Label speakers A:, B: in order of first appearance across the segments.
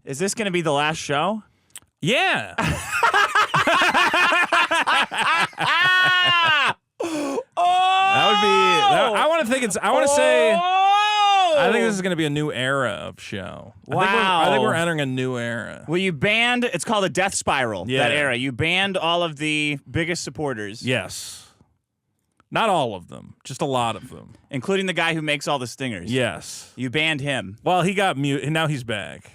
A: Is this going to be the last show?
B: Yeah. That would be. I want to think it's. I want to say. I think this is going to be a new era of show.
A: Wow.
B: I think we're entering a new era.
A: Well, you banned. It's called a death spiral.
B: Yeah.
A: That era. You banned all of the biggest supporters.
B: Yes. Not all of them, just a lot of them.
A: Including the guy who makes all the stingers.
B: Yes.
A: You banned him.
B: Well, he got mute, and now he's back.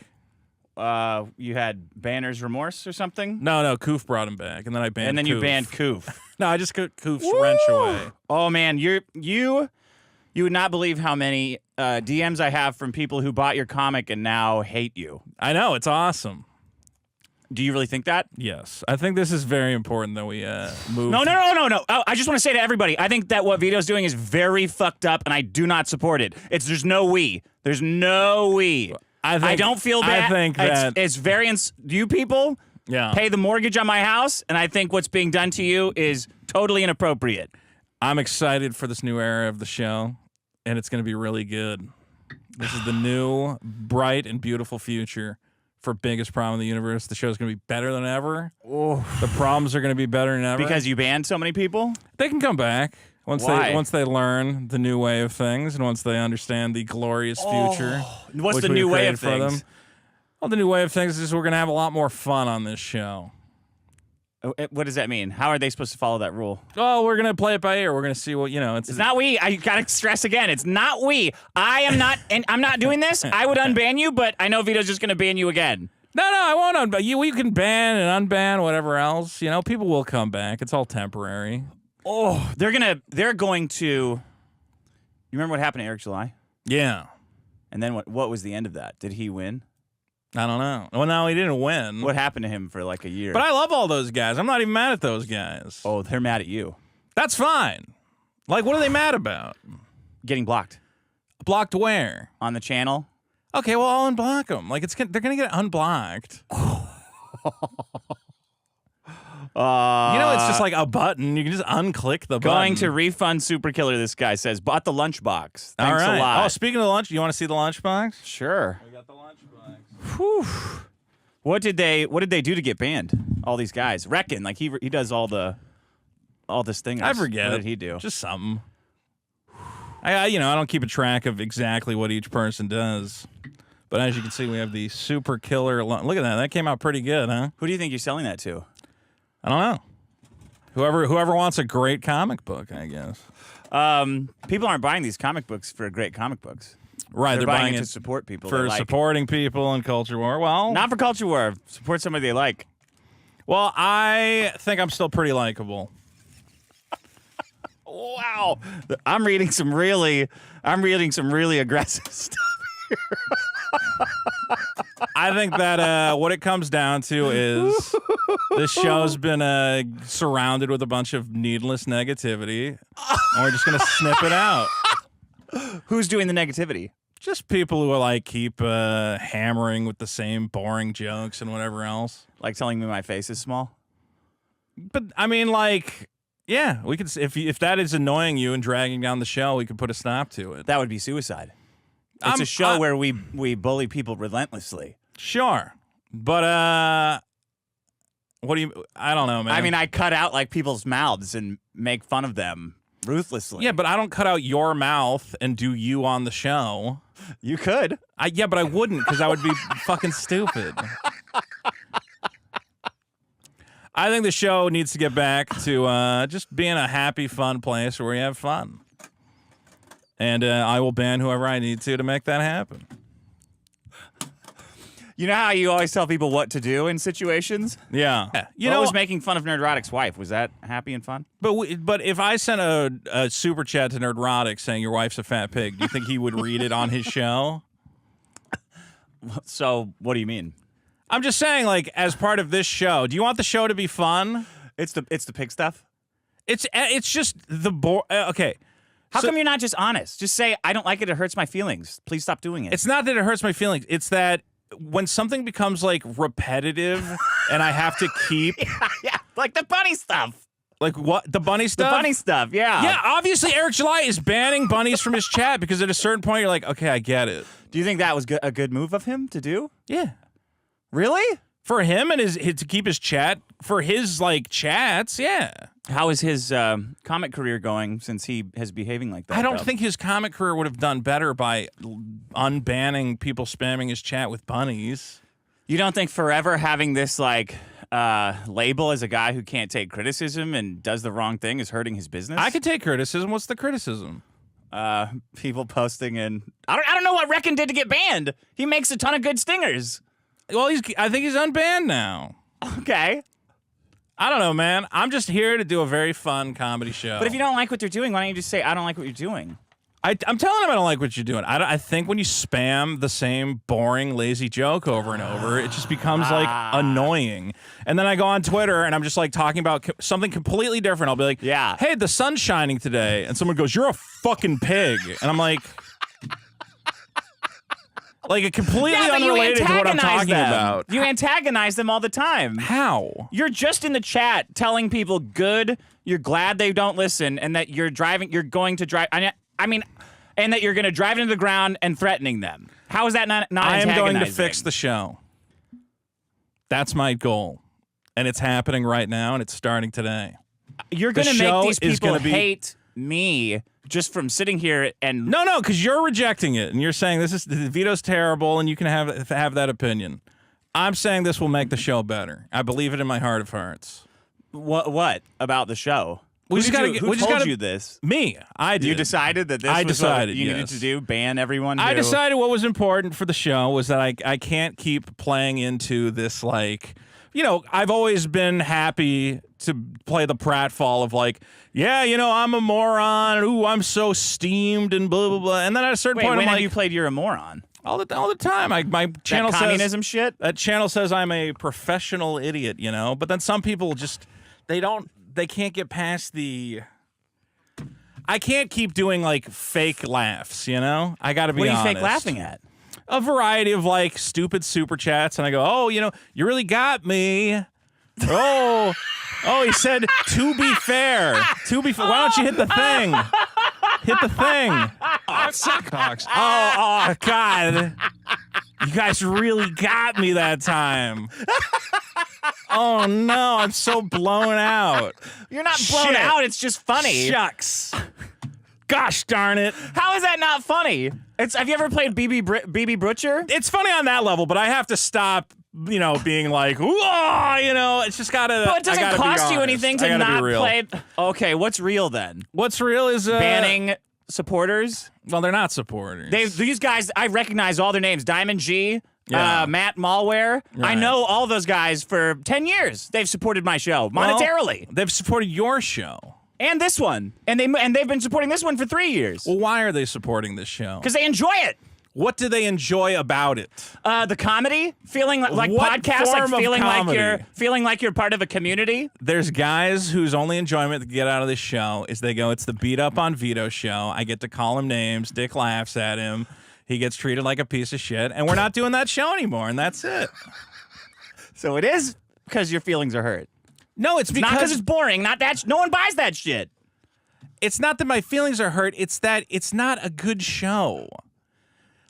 A: You had Banner's remorse or something?
B: No, Koof brought him back, and then I banned
A: And then
B: Koof.
A: you banned Koof.
B: No, I just cut Koof's wrench away.
A: Oh, man. You would not believe how many DMs I have from people who bought your comic and now hate you.
B: I know, it's awesome.
A: Do you really think that?
B: Yes. I think this is very important that we move.
A: No. Oh, I just want to say to everybody, I think that what Vito's doing is very fucked up, and I do not support it. There's no we. There's no we. I don't feel bad.
B: I think that
A: it's very. You people pay the mortgage on my house, and I think what's being done to you is totally inappropriate.
B: I'm excited for this new era of the show, and it's going to be really good. This is the new, bright, and beautiful future for Biggest Problem in the Universe. The show's going to be better than ever.
A: Oh.
B: The problems are going to be better than ever.
A: Because you banned so many people?
B: They can come back once they learn the new way of things and once they understand the glorious future.
A: What's the new way of things?
B: Well, the new way of things is we're going to have a lot more fun on this show.
A: What does that mean? How are they supposed to follow that rule?
B: Oh, we're going to play it by ear. We're going to see what,
A: It's not we. I got to stress again. It's not we. I am not, and I'm not doing this. I would unban you, but I know Vito's just going to ban you again.
B: No, I won't unban you. You can ban and unban whatever else. People will come back. It's all temporary.
A: Oh, they're going to. You remember what happened to Eric July?
B: Yeah.
A: And then what was the end of that? Did he win?
B: I don't know. Well, no, he didn't win.
A: What happened to him for like a year?
B: But I love all those guys. I'm not even mad at those guys.
A: Oh, they're mad at you.
B: That's fine. Like, what are they mad about?
A: Getting blocked.
B: Blocked where?
A: On the channel.
B: Okay, well, I'll unblock them. Like, they're going to get unblocked. It's just like a button. You can just unclick the button.
A: Going to refund Super Killer, this guy says. Bought the lunchbox. Thanks
B: all right.
A: a lot.
B: Oh, speaking of the lunch, you want to see the lunchbox?
A: Sure.
B: We got the lunchbox.
A: Whew. What did they do to get banned? All these guys. Reckon. Like he does all this thing.
B: I forget.
A: What did he do?
B: Just something. I don't keep a track of exactly what each person does. But as you can see, we have the Super Killer Look at that. That came out pretty good, huh?
A: Who do you think you're selling that to?
B: I don't know. Whoever wants a great comic book, I guess.
A: People aren't buying these comic books for great comic books.
B: Right,
A: they're buying it to support people.
B: For supporting people in culture war. Well,
A: not for culture war. Support somebody they like.
B: Well, I think I'm still pretty likable.
A: Wow, I'm reading some really aggressive stuff here.
B: I think that what it comes down to is this show's been surrounded with a bunch of needless negativity, and we're just gonna snip it out.
A: Who's doing the negativity?
B: Just people who are keep hammering with the same boring jokes and whatever else.
A: Like telling me my face is small.
B: But I mean, yeah, we could. If that is annoying you and dragging down the show, we could put a stop to it.
A: That would be suicide. It's a show where we bully people relentlessly.
B: Sure, but what do you? I don't know, man.
A: I mean, I cut out people's mouths and make fun of them ruthlessly.
B: Yeah, but I don't cut out your mouth and do you on the show.
A: You could.
B: Yeah, but I wouldn't because I would be fucking stupid. I think the show needs to get back to just being a happy, fun place where we have fun. And I will ban whoever I need to make that happen.
A: You know how you always tell people what to do in situations?
B: Yeah.
A: What was making fun of Nerdrotic's wife? Was that happy and fun?
B: But if I sent a super chat to Nerdrotic saying your wife's a fat pig, do you think he would read it on his show?
A: So what do you mean?
B: I'm just saying, as part of this show, do you want the show to be fun?
A: It's the pig stuff?
B: It's just the okay.
A: How come you're not just honest? Just say, I don't like it, it hurts my feelings. Please stop doing it.
B: It's not that it hurts my feelings. It's that when something becomes repetitive and I have to keep
A: yeah, like the bunny stuff.
B: Like what? The bunny stuff?
A: The bunny stuff, yeah.
B: Yeah, obviously Eric July is banning bunnies from his chat because at a certain point you're like, okay, I get it.
A: Do you think that was a good move of him to do?
B: Yeah.
A: Really?
B: For him and his to keep his chat, for his like chats, yeah.
A: How is his comic career going since he is behaving like that?
B: I don't think his comic career would have done better by unbanning people spamming his chat with bunnies.
A: You don't think forever having this like label as a guy who can't take criticism and does the wrong thing is hurting his business?
B: I could take criticism. What's the criticism?
A: People posting and I don't know what Reckon did to get banned. He makes a ton of good stingers.
B: Well, I think he's unbanned now.
A: Okay.
B: I don't know, man. I'm just here to do a very fun comedy show.
A: But if you don't like what they're doing, why don't you just say, I don't like what you're doing?
B: I'm telling him I don't like what you're doing. I think when you spam the same boring, lazy joke over and over, it just becomes like annoying. And then I go on Twitter and I'm just like talking about something completely different. I'll be like,
A: yeah,
B: hey, the sun's shining today. And someone goes, you're a fucking pig. And I'm like... Like, it completely unrelated to what I'm talking about.
A: You antagonize them all the time.
B: How?
A: You're just in the chat telling people good, you're glad they don't listen, and that you're going to drive, I mean, and that you're going to drive into the ground and threatening them. How is that not antagonizing?
B: I am going to fix the show. That's my goal. And it's happening right now, and it's starting today.
A: You're going to make these people hate me just from sitting here and...
B: No, because you're rejecting it, and you're saying Vito's terrible, and you can have that opinion. I'm saying this will make the show better. I believe it in my heart of hearts.
A: What about the show?
B: Who
A: told you this?
B: Me. I did.
A: You decided that this was what you needed to do? Ban everyone?
B: I decided what was important for the show was that I can't keep playing into this, like... You know, I've always been happy to play the pratfall of like, yeah, you know, I'm a moron. Ooh, I'm so steamed and blah, blah, blah. And then at a certain point,
A: when
B: I'm
A: have
B: like...
A: you played You're a Moron?
B: All the time. My channel says...
A: communism shit?
B: That channel says I'm a professional idiot, you know? But then some people just... They can't get past the... I can't keep doing, like, fake laughs, you know? I gotta be honest.
A: What are you fake laughing at?
B: A variety of like stupid super chats, and I go, oh, you know, you really got me. Oh, he said, to be fair. Why don't you hit the thing? Hit the thing. Oh, suckhawks. Oh, God. You guys really got me that time. Oh, no, I'm so blown out.
A: You're not blown out, it's just funny.
B: Shucks. Gosh darn it.
A: How is that not funny? Have you ever played BB Butcher?
B: It's funny on that level, but I have to stop, you know, being like, whoa, you know, it's just gotta...
A: But it doesn't cost you anything to not play... Okay, what's real then?
B: What's real is...
A: banning supporters?
B: Well, they're not supporters.
A: These guys, I recognize all their names. Diamond G, Matt Malware.
B: Right.
A: I know all those guys for 10 years. They've supported my show monetarily.
B: Well, they've supported your show.
A: And this one. And they've been supporting this one for 3 years.
B: Well, why are they supporting this show?
A: Because they enjoy it.
B: What do they enjoy about it?
A: The comedy, feeling like
B: what
A: podcasts,
B: form
A: like feeling like you're part of a community.
B: There's guys whose only enjoyment to get out of this show is they go, it's the Beat Up on Vito show. I get to call him names. Dick laughs at him. He gets treated like a piece of shit. And we're not doing that show anymore, and that's it.
A: So it is because your feelings are hurt.
B: No, it's
A: not because it's boring. Not that. No one buys that shit.
B: It's not that my feelings are hurt. It's that it's not a good show.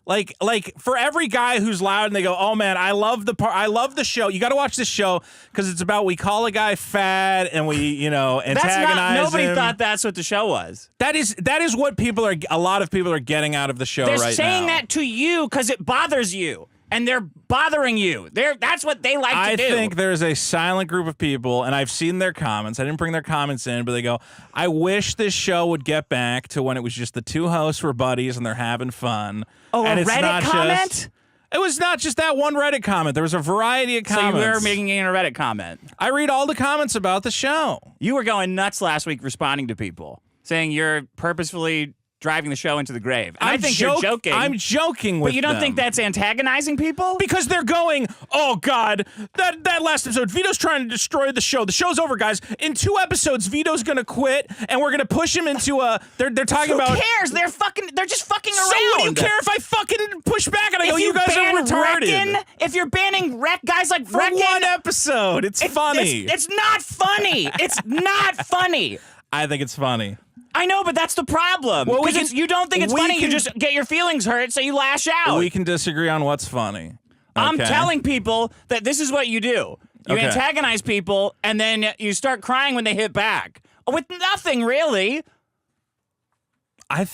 B: Like for every guy who's loud and they go, "Oh man, I love the show." You got to watch this show because it's about we call a guy fat and we, you know, antagonize him.
A: Nobody thought that's what the show was.
B: That is what a lot of people are getting out of the show right now.
A: They're saying that to you because it bothers you. And they're bothering you. That's what they like to do.
B: I think there's a silent group of people, and I've seen their comments. I didn't bring their comments in, but they go, I wish this show would get back to when it was just the two hosts were buddies and they're having fun.
A: Oh,
B: and
A: a Reddit comment?
B: It was not just that one Reddit comment. There was a variety of comments.
A: So you were making a Reddit comment.
B: I read all the comments about the show.
A: You were going nuts last week responding to people, saying you're purposefully driving the show into the grave. And I think you're joking.
B: I'm joking with
A: But you don't
B: them.
A: think that's antagonizing people?
B: Because they're going, oh, God, that last episode, Vito's trying to destroy the show. The show's over, guys. In 2 episodes, Vito's going to quit, and we're going to push him into a... They're talking about...
A: Who cares? They're just fucking around.
B: So what do you care if I fucking push back and I go, you guys are retarded?
A: If you're banning guys like
B: For
A: Reckon...
B: one episode, it's funny.
A: It's not funny. It's not funny.
B: I think it's funny.
A: I know, but that's the problem.
B: Well,
A: you don't think it's funny. You just get your feelings hurt, so you lash out.
B: We can disagree on what's funny.
A: I'm
B: Okay.
A: telling people that this is what you do. You
B: Okay.
A: antagonize people, and then you start crying when they hit back. With nothing, really.
B: I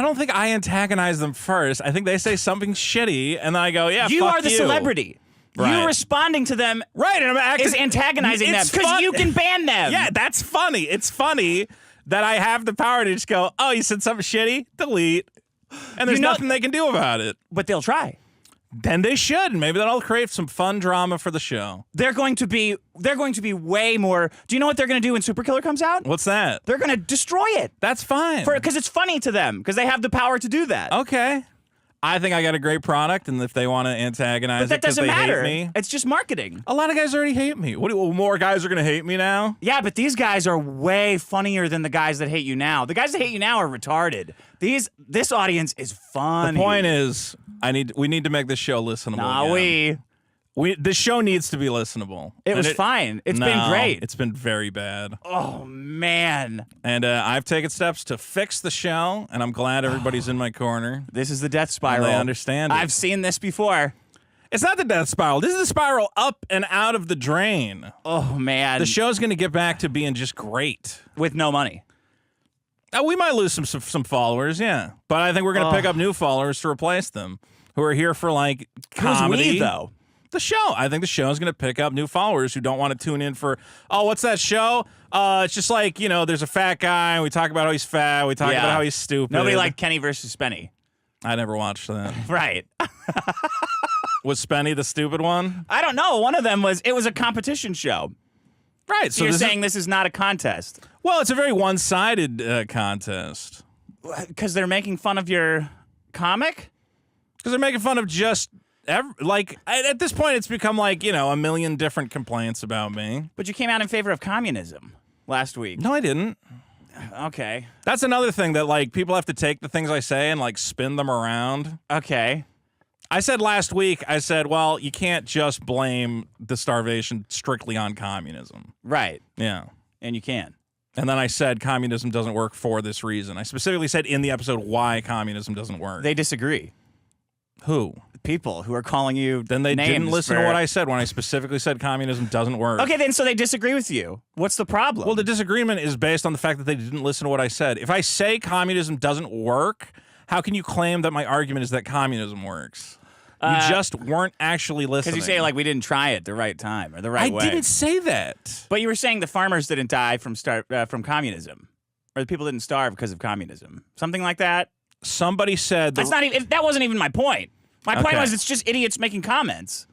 B: don't think I antagonize them first. I think they say something shitty, and then I go, yeah,
A: You
B: fuck
A: are the
B: you.
A: celebrity.
B: Right.
A: You responding to them
B: Right, and I'm acting,
A: is antagonizing them
B: It's
A: because
B: fun-
A: you can ban them.
B: Yeah, that's funny. It's funny that I have the power to just go, oh, you said something shitty? Delete. And there's
A: You know-
B: nothing they can do about it.
A: But they'll try.
B: Then they should. Maybe that'll create some fun drama for the show.
A: They're going to be way more. Do you know what they're going to do when Super Killer comes out?
B: What's that?
A: They're going to destroy it.
B: That's fine.
A: Because it's funny to them, because they have the power to do that.
B: Okay. I think I got a great product, and if they want to antagonize
A: But that
B: it because
A: doesn't
B: they
A: matter.
B: hate me.
A: It's just marketing.
B: A lot of guys already hate me. More guys are going to hate me now?
A: Yeah, but these guys are way funnier than the guys that hate you now. The guys that hate you now are retarded. This audience is funny.
B: The point is, we need to make this show listenable.
A: Nah,
B: again. This show needs to be listenable.
A: It
B: And
A: was fine. It's been
B: No,
A: great.
B: It's been very bad.
A: Oh, man.
B: And I've taken steps to fix the show, and I'm glad everybody's in my corner.
A: This is the death spiral.
B: They understand it.
A: I've seen this before.
B: It's not the death spiral. This is the spiral up and out of the drain.
A: Oh, man.
B: The show's going to get back to being just great.
A: With no money.
B: We might lose some followers, yeah. But I think we're going to pick up new followers to replace them who are here for, like, comedy.
A: Who's we, though?
B: The show. I think the show is going to pick up new followers who don't want to tune in for, oh, what's that show? It's just like, there's a fat guy, and we talk about how he's fat, we talk about how he's stupid.
A: Nobody liked Kenny versus Spenny.
B: I never watched that.
A: Right.
B: Was Spenny the stupid one?
A: I don't know. One of them was a competition show.
B: Right.
A: So you're saying this is not a contest.
B: Well, it's a very one-sided contest.
A: Because they're making fun of your comic?
B: Because they're making fun of just, at this point, it's become like, a million different complaints about me.
A: But you came out in favor of communism last week.
B: No, I didn't.
A: Okay.
B: That's another thing that, people have to take the things I say and, spin them around.
A: Okay.
B: I said last week, well, you can't just blame the starvation strictly on communism.
A: Right.
B: Yeah.
A: And you can.
B: And then I said communism doesn't work for this reason. I specifically said in the episode why communism doesn't work.
A: They disagree.
B: Who?
A: People who are calling you
B: Then they
A: names
B: didn't listen
A: for...
B: to what I said when I specifically said communism doesn't work.
A: Okay, then so they disagree with you. What's the problem?
B: Well, the disagreement is based on the fact that they didn't listen to what I said. If I say communism doesn't work, how can you claim that my argument is that communism works? You just weren't actually listening.
A: Because you say, we didn't try it the right time or the right way.
B: I didn't say that.
A: But you were saying the farmers didn't die from communism. Or the people didn't starve because of communism. Something like that.
B: Somebody said...
A: That wasn't even my point. My point
B: Okay.
A: was it's just idiots making comments.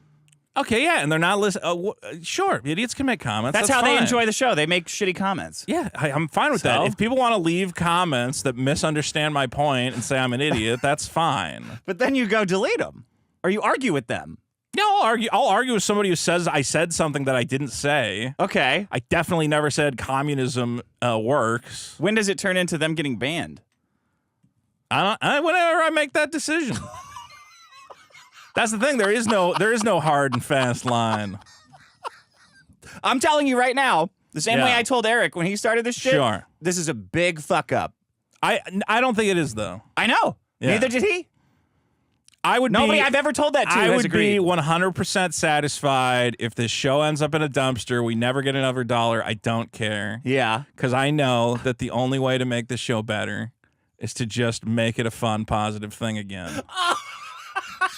B: Okay, yeah, and they're not listening. Sure, idiots can make comments.
A: That's how they
B: fine.
A: enjoy the show. They make shitty comments.
B: Yeah, I'm fine with that. If people want to leave comments that misunderstand my point and say I'm an idiot, that's fine.
A: But then you go delete them. Or you argue with them.
B: No, I'll argue with somebody who says I said something that I didn't say.
A: Okay.
B: I definitely never said communism works.
A: When does it turn into them getting banned?
B: Whenever I make that decision. That's the thing. There is no hard and fast line.
A: I'm telling you right now, the same
B: Yeah.
A: way I told Eric when he started this shit.
B: Sure.
A: This is a big fuck up.
B: I don't think it is though.
A: I know.
B: Yeah.
A: Neither did he.
B: Nobody
A: I've ever told that to
B: I
A: has
B: would
A: agreed.
B: be 100% satisfied if this show ends up in a dumpster. We never get another dollar. I don't care.
A: Yeah.
B: Because I know that the only way to make this show better is to just make it a fun, positive thing again.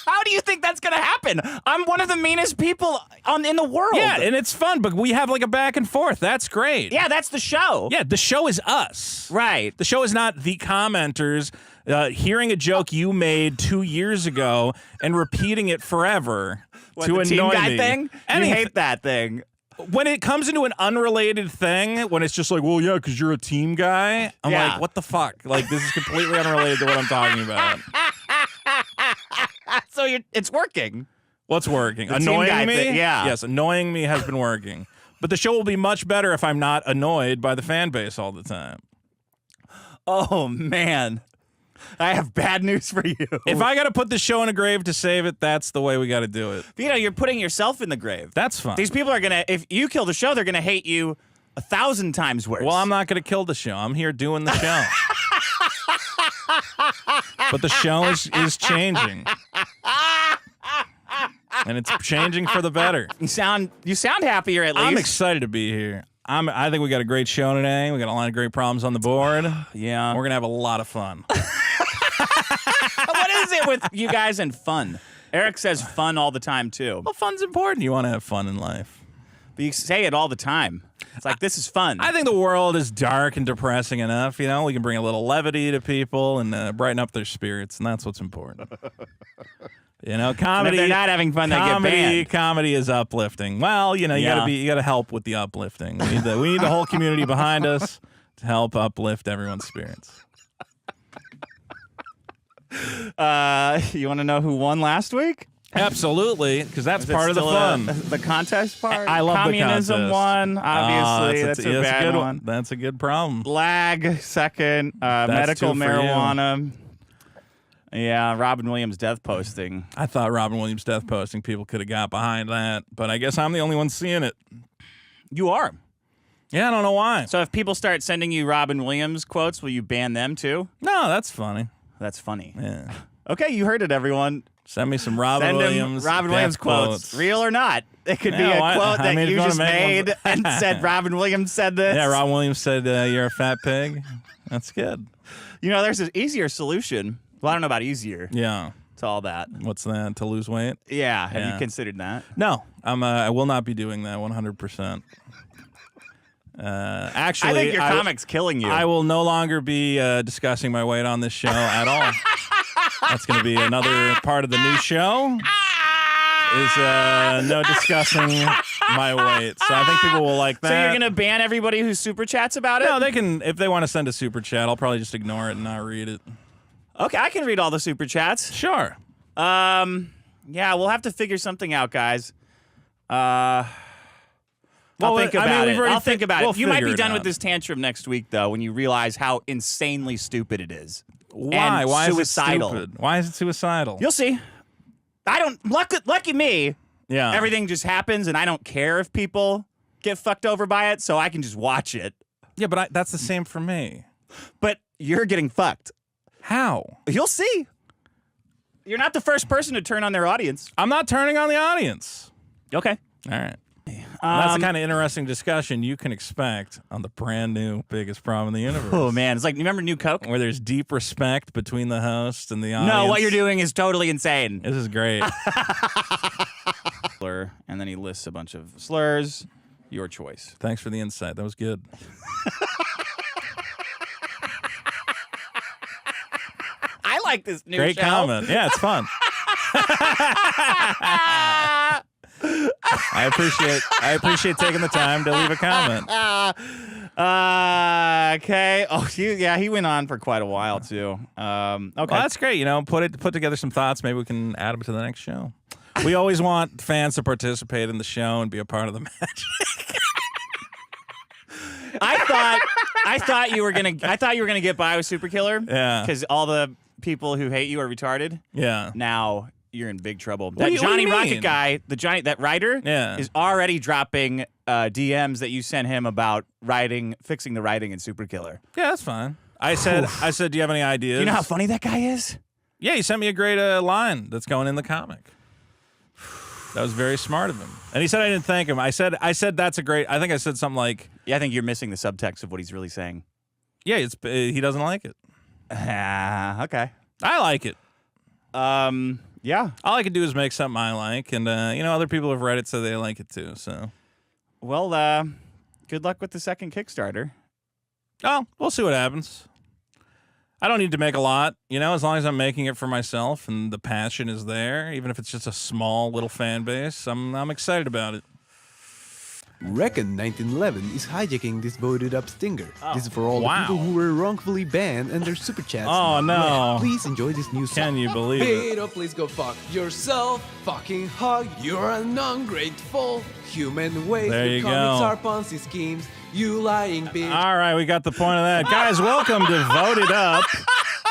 A: How do you think that's going to happen? I'm one of the meanest people in the world.
B: Yeah, and it's fun, but we have a back and forth. That's great.
A: Yeah, that's the show.
B: Yeah, the show is us.
A: Right.
B: The show is not the commenters hearing a joke you made 2 years ago and repeating it forever
A: What,
B: to
A: the
B: annoy
A: team guy
B: me.
A: thing? You hate that thing.
B: When it comes into an unrelated thing, when it's just well, yeah, because you're a team guy, I'm
A: Yeah.
B: like, what the fuck? This is completely unrelated to what I'm talking about.
A: So it's working.
B: What's working?
A: The team guy
B: Annoying me?
A: thing, yeah.
B: Yes, annoying me has been working. But the show will be much better if I'm not annoyed by the fan base all the time.
A: Oh, man. I have bad news for you.
B: If I got to put the show in a grave to save it, that's the way we got to do it.
A: Vito, you're putting yourself in the grave.
B: That's fine.
A: These people are going to, if you kill the show, they're going to hate you 1,000 times worse.
B: Well, I'm not going to kill the show. I'm here doing the show. But the show is changing. and it's changing for the better.
A: You sound happier at least.
B: I'm excited to be here. I think we got a great show today. We got a lot of great problems on the board.
A: Yeah.
B: We're going to have a lot of fun.
A: What is it with you guys and fun? Eric says fun all the time, too.
B: Well, fun's important. You want to have fun in life.
A: But you say it all the time. It's like, this is fun.
B: I think the world is dark and depressing enough. You know, we can bring a little levity to people and brighten up their spirits, and that's what's important. You know, comedy.
A: If they're not having fun, they get banned.
B: Comedy is uplifting. Well, you know, you gotta help with the uplifting. We need the whole community behind us to help uplift everyone's spirits.
A: You want to know who won last week?
B: Absolutely, because that's part of the fun.
A: The contest part?
B: I love
A: Communism
B: the contest.
A: won, obviously. That's a bad one.
B: That's a good problem.
A: Lag, second. Medical marijuana. Yeah, Robin Williams death posting.
B: I thought Robin Williams death posting, people could have got behind that, but I guess I'm the only one seeing it.
A: You are.
B: Yeah, I don't know why.
A: So if people start sending you Robin Williams quotes, will you ban them too?
B: No, that's funny.
A: That's funny.
B: Yeah.
A: Okay, you heard it, everyone.
B: Send me some Robin Williams
A: quotes, real or not. It could be a quote that you just made and said Robin Williams said this.
B: Yeah, Robin Williams said you're a fat pig. That's good.
A: You know, there's an easier solution. Well, I don't know about easier.
B: Yeah.
A: To all that.
B: What's that? To lose weight?
A: Yeah. Have you considered that?
B: No. I will not be doing that 100%. Actually,
A: I think your comic's killing you.
B: I will no longer be discussing my weight on this show at all. That's going to be another part of the new show. Is no discussing my weight. So I think people will like that.
A: So you're going to ban everybody who super chats about it?
B: No, they can. If they want to send a super chat, I'll probably just ignore it and not read it.
A: Okay, I can read all the super chats.
B: Sure.
A: Yeah, we'll have to figure something out, guys. I'll think about it. I'll think about it. You might be done with this tantrum next week, though, when you realize how insanely stupid it is.
B: Why?
A: And
B: Why
A: suicidal.
B: is it stupid? Why is it suicidal?
A: You'll see. I don't. Lucky me.
B: Yeah.
A: Everything just happens, and I don't care if people get fucked over by it, so I can just watch it.
B: Yeah, but that's the same for me.
A: But you're getting fucked.
B: How?
A: You'll see. You're not the first person to turn on their audience.
B: I'm not turning on the audience.
A: Okay.
B: All right. That's the kind of interesting discussion you can expect on the brand new Biggest Problem in the Universe.
A: Oh, man. It's like, remember New Coke?
B: Where there's deep respect between the host and the audience.
A: No, what you're doing is totally insane.
B: This is great.
A: And then he lists a bunch of slurs. Your choice.
B: Thanks for the insight. That was good.
A: I like this new
B: Great
A: show.
B: comment. Yeah, it's fun. I appreciate taking the time to leave a comment.
A: Okay. Oh, he went on for quite a while too. Okay.
B: Well, that's great. You know, put together some thoughts. Maybe we can add them to the next show. We always want fans to participate in the show and be a part of the magic.
A: I thought you were gonna get by with Super Killer.
B: Yeah.
A: Because all the people who hate you are retarded.
B: Yeah.
A: Now you're in big trouble.
B: What
A: That
B: do you
A: Johnny
B: mean?
A: Rocket guy, that writer,
B: Yeah.
A: is already dropping DMs that you sent him about fixing the writing in Super Killer.
B: Yeah, that's fine. I said, do you have any ideas?
A: You know how funny that guy is?
B: Yeah, he sent me a great line that's going in the comic. That was very smart of him. And he said I didn't thank him. I said that's a great. I think I said something like,
A: Yeah, I think you're missing the subtext of what he's really saying.
B: yeah, he doesn't like it.
A: Okay.
B: I like it.
A: Yeah.
B: All I can do is make something I like, and other people have read it, so they like it too. So,
A: well, good luck with the second Kickstarter.
B: oh, we'll see what happens. I don't need to make a lot, as long as I'm making it for myself and the passion is there, even if it's just a small little fan base. I'm excited about it.
C: Reckon 1911 is hijacking this voted up stinger. This is for all
B: wow.
C: the people who were wrongfully banned and their super chats.
B: Oh, no.
C: Please enjoy this new song.
B: Can you believe it?
D: Vito, please go fuck yourself. Fucking hug. You're an ungrateful human waste.
B: There
D: Your
B: you
D: comics
B: go.
D: are Ponzi schemes. You lying bitch.
B: All right, we got the point of that. Guys, welcome to Vote It Up.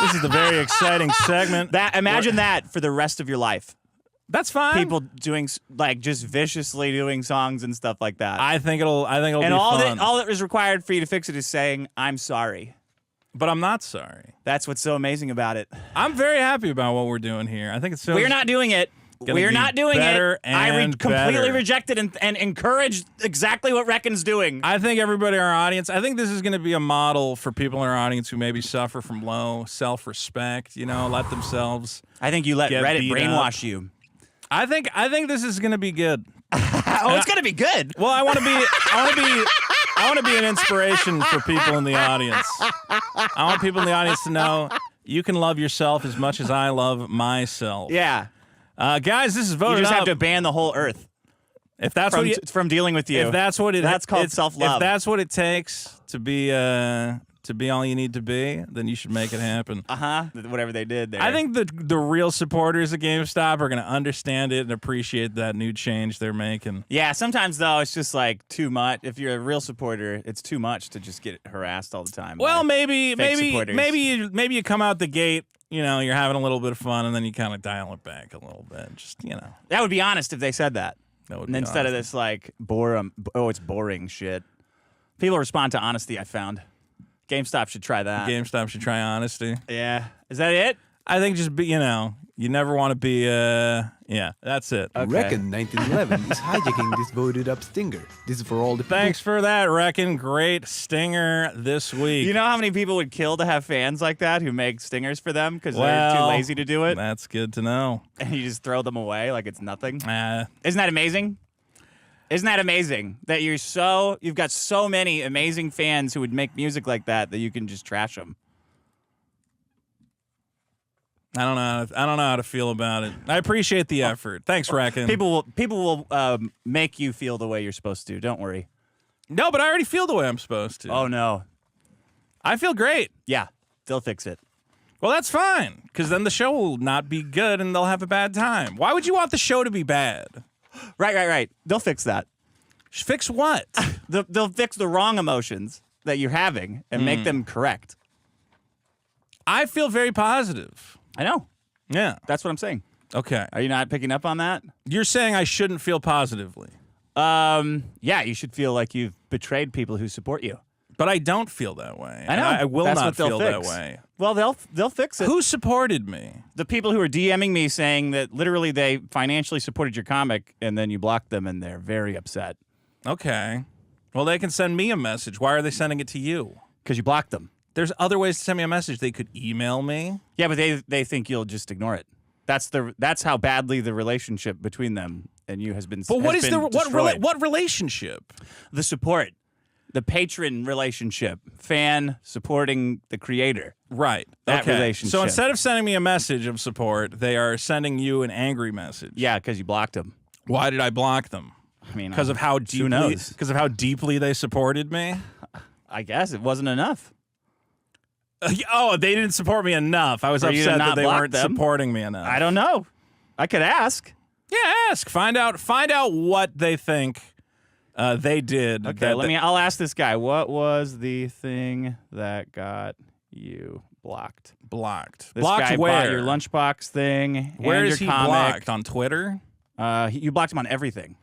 B: This is the very exciting segment.
A: Imagine that for the rest of your life.
B: That's fine.
A: People doing just viciously doing songs and stuff like that.
B: I think it'll
A: and
B: be fun.
A: all that is required for you to fix it is saying, "I'm sorry."
B: But I'm not sorry.
A: That's what's so amazing about it.
B: I'm very happy about what we're doing here. I think it's so.
A: We're not doing it. We're not doing it. I completely
B: better.
A: reject it and encourage exactly what Reckon's doing.
B: I think everybody in our audience, I think this is going to be a model for people in our audience who maybe suffer from low self-respect, let themselves
A: I think you let
B: get
A: Reddit
B: beat
A: brainwash
B: up.
A: you.
B: I think this is going to be good.
A: Oh, it's going to be good.
B: Well, I want to be an inspiration for people in the audience. I want people in the audience to know you can love yourself as much as I love myself.
A: Yeah.
B: Guys, this is voted up.
A: You just have to ban the whole earth
B: if that's
A: from dealing with you.
B: If that's what
A: that's called self-love.
B: If that's what it takes to be all you need to be, then you should make it happen.
A: Whatever they did there.
B: I think the real supporters of GameStop are going to understand it and appreciate that new change they're making.
A: Yeah, sometimes though it's just like too much. If you're a real supporter, it's too much to just get harassed all the time.
B: Well, maybe you come out the gate, you're having a little bit of fun, and then you kind of dial it back a little bit. Just
A: that would be honest if they said that.
B: And
A: instead of this like it's boring shit. People respond to honesty. I found. GameStop should try that.
B: GameStop should try honesty.
A: Yeah. Is that it?
B: I think just be, you never want to be, that's it.
C: Okay. Reckon 1911 is hijacking this voted up stinger. This is for all the
B: Thanks for that, Reckon. Great stinger this week.
A: You know how many people would kill to have fans like that who make stingers for them because they're too lazy to do it?
B: That's good to know.
A: And you just throw them away like it's nothing? Isn't that amazing? Isn't that amazing that you've got so many amazing fans who would make music like that you can just trash them?
B: I don't know how to feel about it. I appreciate the effort. Thanks, Reckon.
A: People will make you feel the way you're supposed to. Don't worry.
B: No, but I already feel the way I'm supposed to.
A: Oh no,
B: I feel great.
A: Yeah, they'll fix it.
B: Well, that's fine, because then the show will not be good and they'll have a bad time. Why would you want the show to be bad?
A: Right. They'll fix that.
B: Fix what?
A: They'll fix the wrong emotions that you're having and make them correct.
B: I feel very positive.
A: I know.
B: Yeah.
A: That's what I'm saying.
B: Okay.
A: Are you not picking up on that?
B: You're saying I shouldn't feel positively.
A: Yeah, you should feel like you've betrayed people who support you.
B: But I don't feel that way.
A: I know.
B: I will
A: That's
B: not
A: what they'll
B: feel
A: fix.
B: that way.
A: Well, they'll fix it.
B: Who supported me?
A: The people who are DMing me saying that literally they financially supported your comic and then you blocked them and they're very upset.
B: Okay. Well, they can send me a message. Why are they sending it to you?
A: Because you blocked them.
B: There's other ways to send me a message. They could email me.
A: Yeah, but they think you'll just ignore it. That's how badly the relationship between them and you has been.
B: But what relationship?
A: The support, the patron relationship, fan supporting the creator.
B: Right.
A: That relationship.
B: So instead of sending me a message of support, they are sending you an angry message.
A: Yeah, because you blocked them.
B: Why did I block them?
A: I mean,
B: because of how deeply they supported me.
A: I guess it wasn't enough.
B: Oh, they didn't support me enough. I was upset that they weren't supporting me enough.
A: I don't know. I could ask.
B: Yeah, ask. Find out what they think they did.
A: Okay, I'll ask this guy. What was the thing that got you blocked?
B: Blocked.
A: This
B: blocked
A: guy
B: where?
A: bought your lunchbox thing.
B: Where is
A: he
B: blocked? On Twitter?
A: You blocked him on everything.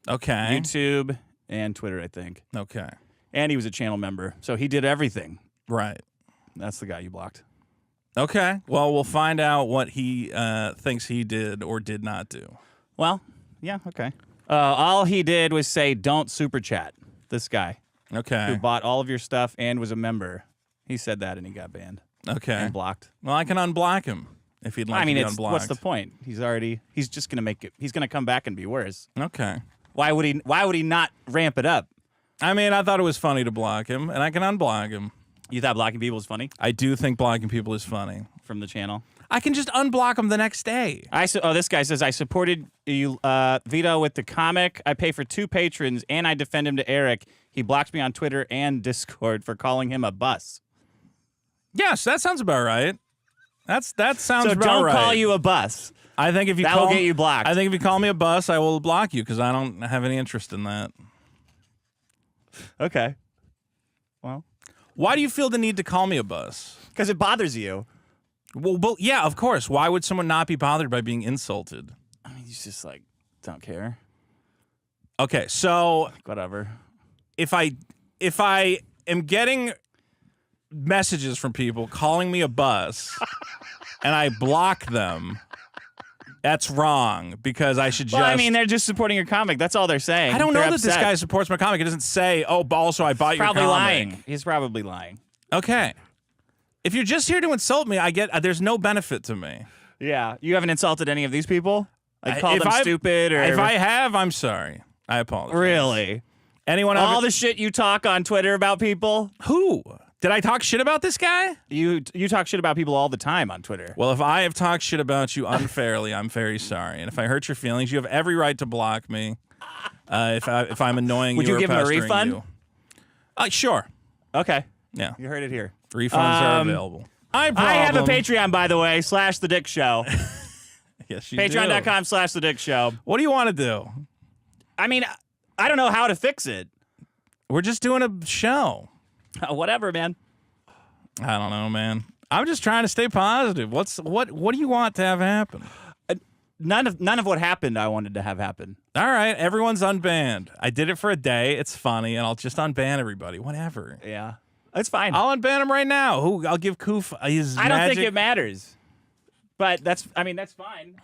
B: Okay.
A: YouTube and Twitter, I think.
B: Okay.
A: And he was a channel member, so he did everything.
B: Right.
A: That's the guy you blocked.
B: Okay. Well, we'll find out what he thinks he did or did not do.
A: Well, yeah, okay. All he did was say, don't super chat. This guy.
B: Okay.
A: Who bought all of your stuff and was a member. He said that and he got banned.
B: Okay.
A: And blocked.
B: Well, I can unblock him if he'd like to be unblocked.
A: What's the point? He's just going to make it. He's going to come back and be worse.
B: Okay.
A: Why would he not ramp it up?
B: I mean, I thought it was funny to block him, and I can unblock him.
A: You thought blocking people was funny?
B: I do think blocking people is funny.
A: From the channel?
B: I can just unblock them the next day.
A: This guy says, I supported you, Vito with the comic. I pay for 2 patrons, and I defend him to Eric. He blocked me on Twitter and Discord for calling him a bus.
B: Yes, that sounds about right. That sounds about right.
A: So don't call you a bus.
B: I think if you
A: that'll get you blocked.
B: I think if you call me a bus, I will block you because I don't have any interest in that.
A: Okay. Well,
B: why do you feel the need to call me a bus?
A: Because it bothers you.
B: Well, yeah, of course. Why would someone not be bothered by being insulted?
A: I mean, you just don't care.
B: Okay, so
A: whatever.
B: If I am getting messages from people calling me a bus and I block them That's wrong because I should just.
A: Well, I mean, they're just supporting your comic. That's all they're saying.
B: I don't know
A: They're
B: that this
A: upset.
B: guy supports my comic. It doesn't say, oh, but also I bought your comic.
A: Probably lying. He's probably lying.
B: Okay. If you're just here to insult me, I get there's no benefit to me.
A: Yeah. You haven't insulted any of these people? Like called them stupid or...
B: If I have, I'm sorry. I apologize.
A: Really?
B: Anyone
A: All the shit you talk on Twitter about people?
B: Who? Did I talk shit about this guy?
A: You talk shit about people all the time on Twitter.
B: Well, if I have talked shit about you unfairly, I'm very sorry. And if I hurt your feelings, you have every right to block me. If I'm annoying
A: Would
B: you
A: you
B: or
A: give him a
B: pestering
A: refund?
B: You. Sure.
A: Okay.
B: Yeah.
A: You heard it here.
B: Refunds are available.
A: I have a Patreon, by the way, /The Dick Show.
B: Yes, you
A: Patreon.com /The Dick Show.
B: What do you want to do?
A: I mean, I don't know how to fix it.
B: We're just doing a show.
A: Whatever, man.
B: I don't know, man. I'm just trying to stay positive. What do you want to have happen?
A: None of what happened I wanted to have happen.
B: All right, everyone's unbanned. I did it for a day. It's funny, and I'll just unban everybody. Whatever.
A: Yeah. It's fine.
B: I'll unban him right now. I'll give Koof his
A: I don't think it matters. But that's fine.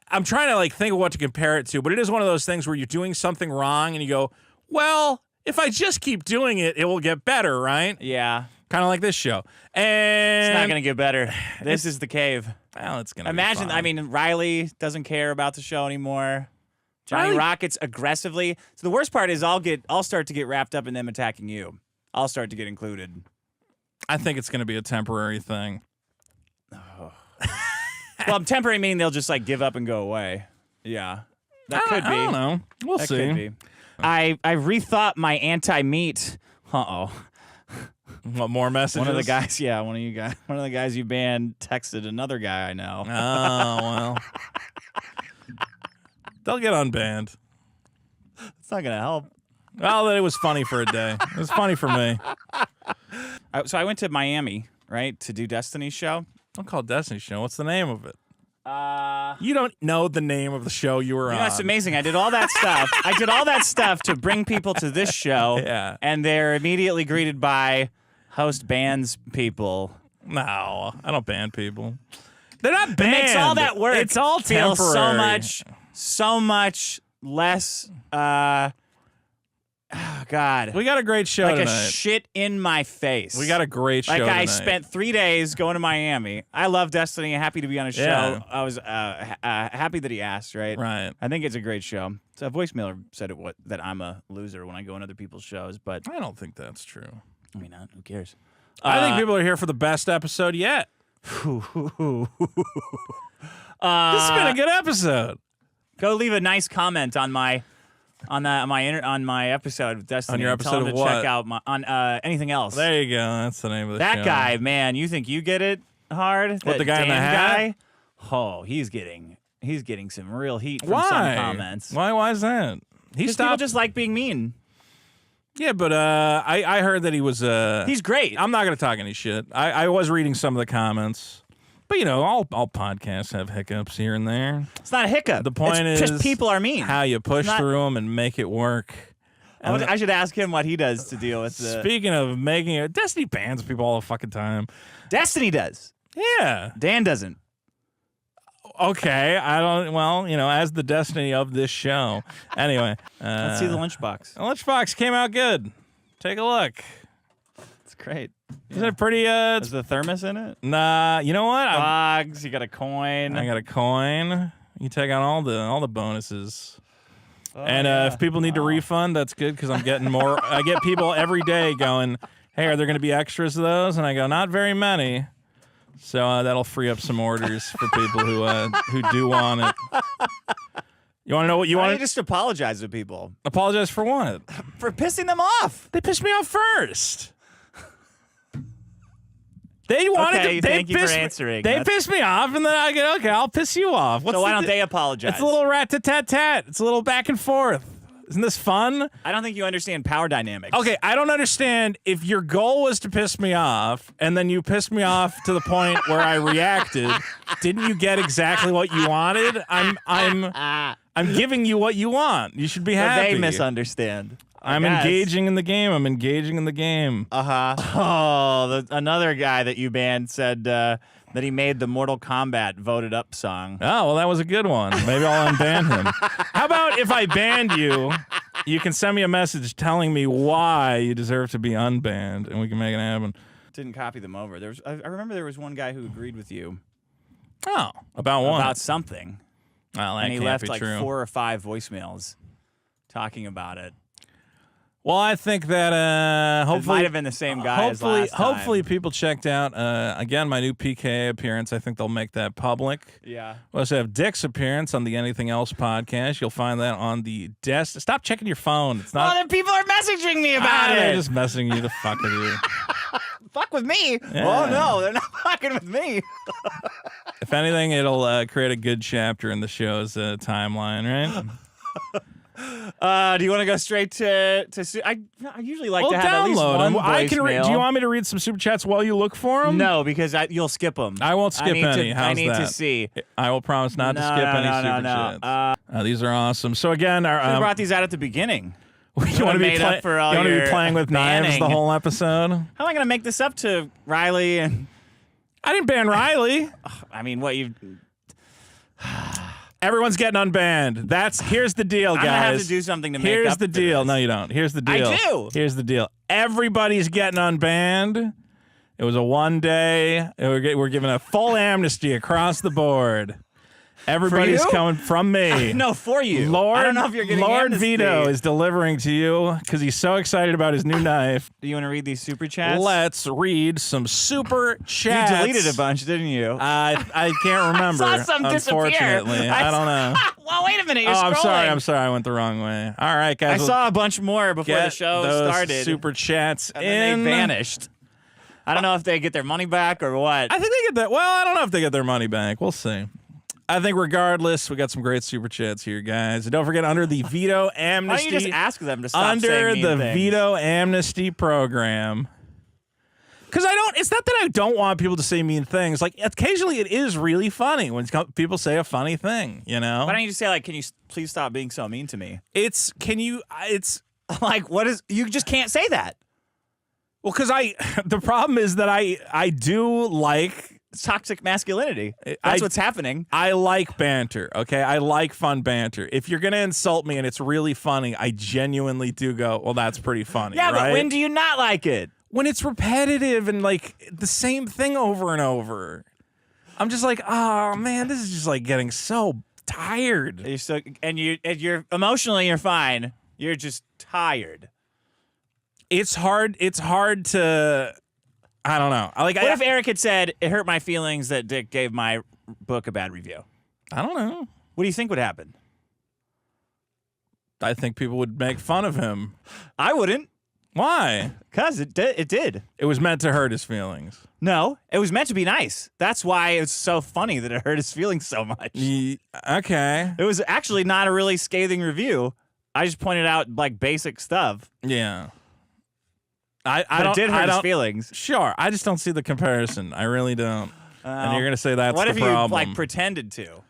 B: I'm trying to think of what to compare it to, but it is one of those things where you're doing something wrong and you go, well, if I just keep doing it, it will get better, right?
A: Yeah.
B: Kind of like this show. And
A: it's not going to get better. This is the cave.
B: Well, it's going to
A: Imagine,
B: be fine.
A: I mean, Riley doesn't care about the show anymore. Johnny
B: Riley-
A: Rockets aggressively. So the worst part is I'll start to get wrapped up in them attacking you. I'll start to get included.
B: I think it's going to be a temporary thing.
A: Well, temporary meaning they'll just give up and go away. Yeah. That could be.
B: I don't know. We'll
A: That
B: see.
A: could be. I rethought my anti-meat. Uh-oh.
B: What, more messages?
A: One of the guys you banned texted another guy I know.
B: Oh, well. They'll get unbanned.
A: It's not going to help.
B: Well, it was funny for a day. It was funny for me.
A: So I went to Miami, right, to do Destiny's show.
B: Don't call it Destiny Show. What's the name of it? You don't know the name of the show you were on.
A: That's amazing. I did all that stuff. I did all that stuff to bring people to this show.
B: Yeah.
A: And they're immediately greeted by host BANS people.
B: No, I don't ban people. They're not banned.
A: It makes all that work.
B: It's all
A: feel
B: temporary.
A: so much less. Oh, God.
B: We got a great show
A: like
B: tonight.
A: a shit in my face.
B: We got a great show
A: I
B: tonight.
A: spent 3 days going to Miami. I love Destiny. Happy to be on a show.
B: Yeah.
A: I was happy that he asked, right?
B: Right.
A: I think it's a great show. So a voicemailer said that I'm a loser when I go on other people's shows, but
B: I don't think that's true.
A: I mean, who cares?
B: I think people are here for the best episode yet. This has been a good episode.
A: Go leave a nice comment on my episode of Destiny.
B: On your
A: and tell
B: episode
A: him
B: of
A: to
B: what?
A: check out on anything else.
B: There you go. That's the name of the show.
A: That guy, man, you think you get it hard?
B: What, the guy in the
A: Dan
B: hat?
A: guy? Oh, he's getting some real heat from some comments.
B: Why is that? He
A: People
B: stopped.
A: just like being mean.
B: Yeah, but I heard that he was.
A: He's great.
B: I'm not going to talk any shit. I was reading some of the comments, but all podcasts have hiccups here and there.
A: It's not a hiccup.
B: The point
A: it's
B: is
A: just people are mean.
B: how you push through them and make it work.
A: I should ask him what he does to deal with the...
B: Speaking of making it, Destiny bans people all the fucking time.
A: Destiny does.
B: Yeah.
A: Dan doesn't.
B: Okay, I don't. Well, as the Destiny of this show. Anyway,
A: Let's see the lunchbox.
B: The lunchbox came out good. Take a look.
A: It's great.
B: Isn't it pretty?
A: Is the thermos in it?
B: Nah. You know what?
A: Bugs. You got a coin.
B: I got a coin. You take on all the bonuses.
A: Oh,
B: And
A: yeah.
B: if people need to refund, that's good because I'm getting more. I get people every day going, "Hey, are there going to be extras of those?" And I go, "Not very many." So that'll free up some orders for people who do want it. You want to know what you
A: Why don't
B: want?
A: you just apologize to people
B: Apologize for what?
A: for pissing them off?
B: They pissed me off first. They wanted
A: Okay,
B: to. They
A: thank you for
B: pissed me-
A: answering.
B: They
A: That's-
B: pissed me off, and then I go, "Okay, I'll piss you off."
A: So why don't they apologize?
B: It's a little rat-tat-tat-tat. It's a little back and forth. Isn't this fun?
A: I don't think you understand power dynamics.
B: Okay, I don't understand if your goal was to piss me off and then you pissed me off to the point where I reacted. Didn't you get exactly what you wanted? I'm giving you what you want. You should be
A: So
B: happy.
A: they misunderstand.
B: I'm engaging in the game. I'm engaging in the game.
A: Oh, another guy that you banned said that he made the Mortal Kombat voted up song.
B: Oh, well, that was a good one. Maybe I'll unban him. How about if I banned you, you can send me a message telling me why you deserve to be unbanned, and we can make it happen.
A: Didn't copy them over. I remember there was one guy who agreed with you.
B: Oh, about what?
A: About something.
B: Well, that
A: and he
B: can't
A: left
B: be
A: like
B: true.
A: 4 or 5 voicemails talking about it.
B: Well, I think that hopefully
A: it might have been the same guy as last time.
B: Hopefully people checked out again my new PKA appearance. I think they'll make that public.
A: Yeah.
B: We also have Dick's appearance on the Anything Else podcast. You'll find that on the desk. Stop checking your phone. It's not.
A: Well, then people are messaging me about it.
B: They're just messaging you to fuck with you.
A: Fuck with me?
B: Yeah.
A: Oh no, they're not fucking with me.
B: If anything, it'll create a good chapter in the show's timeline, right?
A: Do you want to go straight to I usually like to have at least
B: download
A: one
B: them. I can
A: voicemail.
B: do you want me to read some super chats while you look for them?
A: No, because you'll skip them.
B: I won't skip any. How's
A: I need
B: that?
A: to see.
B: I will promise not to skip any super chats. These are awesome. So again,
A: I brought these out at the beginning.
B: you want to be playing with knives the whole episode?
A: How am I going to make this up to Riley? And
B: I didn't ban Riley.
A: I mean, what you?
B: Everyone's getting unbanned. Here's the deal, guys.
A: I'm gonna have to do something to make
B: Here's
A: up
B: the
A: for
B: deal.
A: this.
B: No, you don't. Here's the deal.
A: I do.
B: Here's the deal. Everybody's getting unbanned. It was a one day. We're giving a full amnesty across the board. Everybody's coming from me.
A: No, for you. I don't know if you're getting
B: Lord
A: amnesty.
B: Vito is delivering to you because he's so excited about his new knife.
A: Do you want to read these super chats?
B: Let's read some super chats.
A: You deleted a bunch, didn't you?
B: I can't remember.
A: I saw some disappear.
B: Unfortunately, I don't know.
A: Well, wait a minute. You're
B: I'm
A: scrolling.
B: sorry. I went the wrong way. All right, guys.
A: I saw a bunch more before the
B: get
A: show
B: those
A: started.
B: super chats
A: and then
B: in.
A: they vanished. I don't know if they get their money back or what.
B: I think they get that. Well, I don't know if they get their money back. We'll see. I think regardless, we got some great super chats here, guys. And don't forget, under the Vito Amnesty,
A: Why don't you just ask them to stop saying
B: under
A: mean
B: the
A: things?
B: Vito Amnesty program. Because it's not that I don't want people to say mean things. Like, occasionally it is really funny when people say a funny thing, you know?
A: Why don't you just say, like, can you please stop being so mean to me?
B: It's
A: Like, what is, you just can't say that.
B: well, because the problem is that I do like,
A: It's toxic masculinity. That's what's happening.
B: I like banter, okay? I like fun banter. If you're going to insult me and it's really funny, I genuinely do go, well, that's pretty funny,
A: Yeah,
B: right?
A: but when do you not like it?
B: When it's repetitive and, like, the same thing over and over. I'm just like, oh, man, this is just, like, getting so tired.
A: You're emotionally, you're fine. You're just tired.
B: It's hard to... I don't know. What
A: if Eric had said, it hurt my feelings that Dick gave my book a bad review?
B: I don't know.
A: What do you think would happen?
B: I think people would make fun of him.
A: I wouldn't.
B: Why?
A: Because it did.
B: It was meant to hurt his feelings.
A: No, it was meant to be nice. That's why it's so funny that it hurt his feelings so much.
B: Okay.
A: It was actually not a really scathing review. I just pointed out, like, basic stuff.
B: Yeah.
A: But it did hurt his feelings.
B: Sure. I just don't see the comparison. I really don't. And you're going to say that's the problem.
A: What if you, like, pretended to?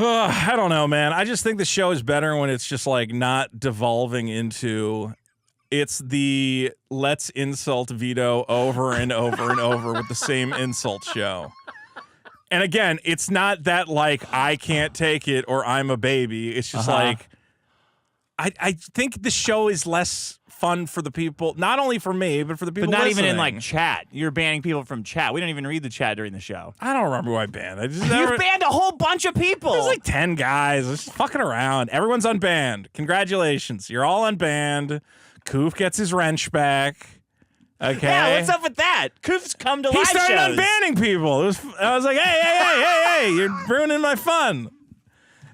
B: I don't know, man. I just think the show is better when it's just, like, not devolving into... It's the let's insult Vito over and over and over with the same insult show. And again, it's not that, like, I can't take it or I'm a baby. It's just like... I think the show is less fun for the people, not only for me, but for the people
A: But not
B: listening.
A: even in, like, chat. You're banning people from chat. We don't even read the chat during the show.
B: I don't remember who I banned.
A: You banned a whole bunch of people.
B: There's like 10 guys. Just fucking around. Everyone's unbanned. Congratulations. You're all unbanned. Koof gets his wrench back. Okay.
A: Yeah, what's up with that? Koof's come to live shows.
B: He started unbanning people. I was like, hey, you're ruining my fun.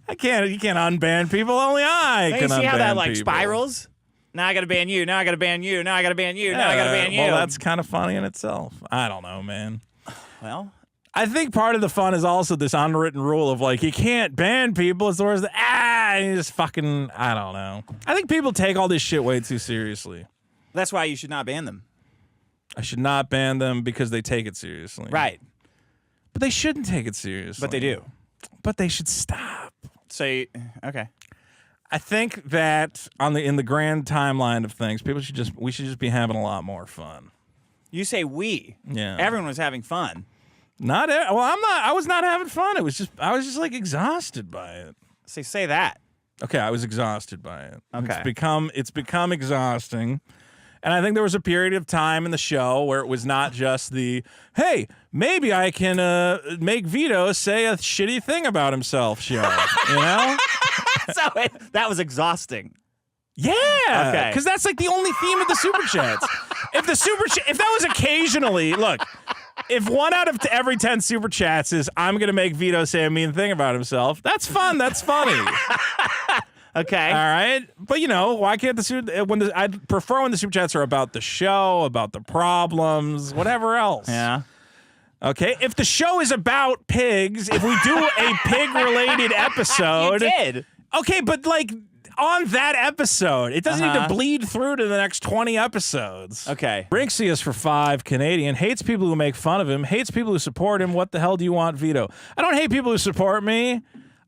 B: You can't unban people. Only I can unban people.
A: You see how that, like, spirals? Now I gotta ban you. Now I gotta ban you. Now I gotta ban you. Now I gotta ban you.
B: Well, that's kind of funny in itself. I don't know, man.
A: Well,
B: I think part of the fun is also this unwritten rule of, like, you can't ban people. It's the worst. And you just fucking, I don't know. I think people take all this shit way too seriously.
A: that's why you should not ban them.
B: I should not ban them because they take it seriously.
A: Right.
B: But they shouldn't take it seriously.
A: But they do.
B: But they should stop.
A: So, okay.
B: I think that in the grand timeline of things, we should just be having a lot more fun.
A: You say we.
B: Yeah.
A: Everyone was having fun.
B: I was not having fun. I was just like exhausted by it.
A: Say that.
B: Okay, I was exhausted by it.
A: Okay.
B: It's become exhausting. And I think there was a period of time in the show where it was not just the, hey, maybe I can make Vito say a shitty thing about himself show, you know?
A: So that was exhausting.
B: Yeah.
A: Okay.
B: Because that's like the only theme of the Super Chats. If that was occasionally, look, if 1 out of every 10 Super Chats is, I'm going to make Vito say a mean thing about himself, that's fun. That's funny.
A: Okay.
B: All right. But, why can't I'd prefer when the Super Chats are about the show, about the problems, whatever else.
A: Yeah.
B: Okay. If the show is about pigs, if we do a pig-related episode.
A: You did.
B: Okay, but like on that episode, it doesn't need to bleed through to the next 20 episodes.
A: Okay.
B: Brinksius for 5, Canadian, hates people who make fun of him, hates people who support him. What the hell do you want, Vito? I don't hate people who support me.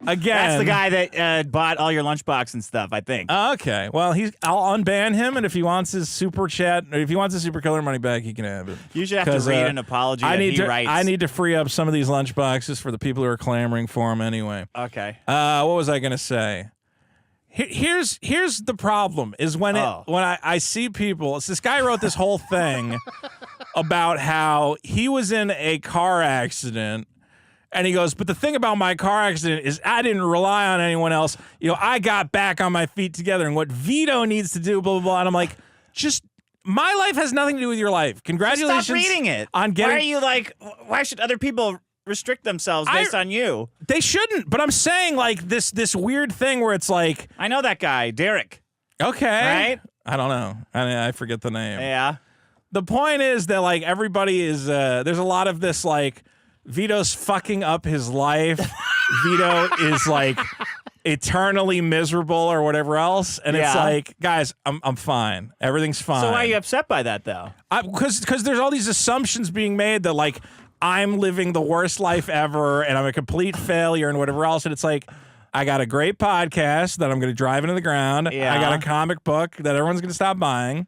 B: Again,
A: that's the guy that bought all your lunchbox and stuff, I think.
B: Okay. Well, I'll unban him, and if he wants his super chat, or if he wants his super killer money back, he can have it.
A: You should have to read an apology he writes.
B: I need to free up some of these lunchboxes for the people who are clamoring for him anyway.
A: Okay.
B: What was I going to say? Here's the problem is when I see people. So this guy wrote this whole thing about how he was in a car accident. And he goes, but the thing about my car accident is I didn't rely on anyone else. I got back on my feet together. And what Vito needs to do, blah, blah, blah. And I'm like, my life has nothing to do with your life. Congratulations.
A: Stop reading it.
B: On getting,
A: why are you like, why should other people restrict themselves based on you?
B: They shouldn't. But I'm saying like this weird thing where it's like.
A: I know that guy, Derek.
B: Okay.
A: Right?
B: I don't know. I forget the name.
A: Yeah.
B: The point is that like everybody is, there's a lot of this like, Vito's fucking up his life. Vito is like eternally miserable or whatever else, and it's like, guys, I'm fine. Everything's fine.
A: So why are you upset by that though?
B: Because there's all these assumptions being made that like I'm living the worst life ever and I'm a complete failure and whatever else, and it's like I got a great podcast that I'm going to drive into the ground.
A: Yeah.
B: I got a comic book that everyone's going to stop buying,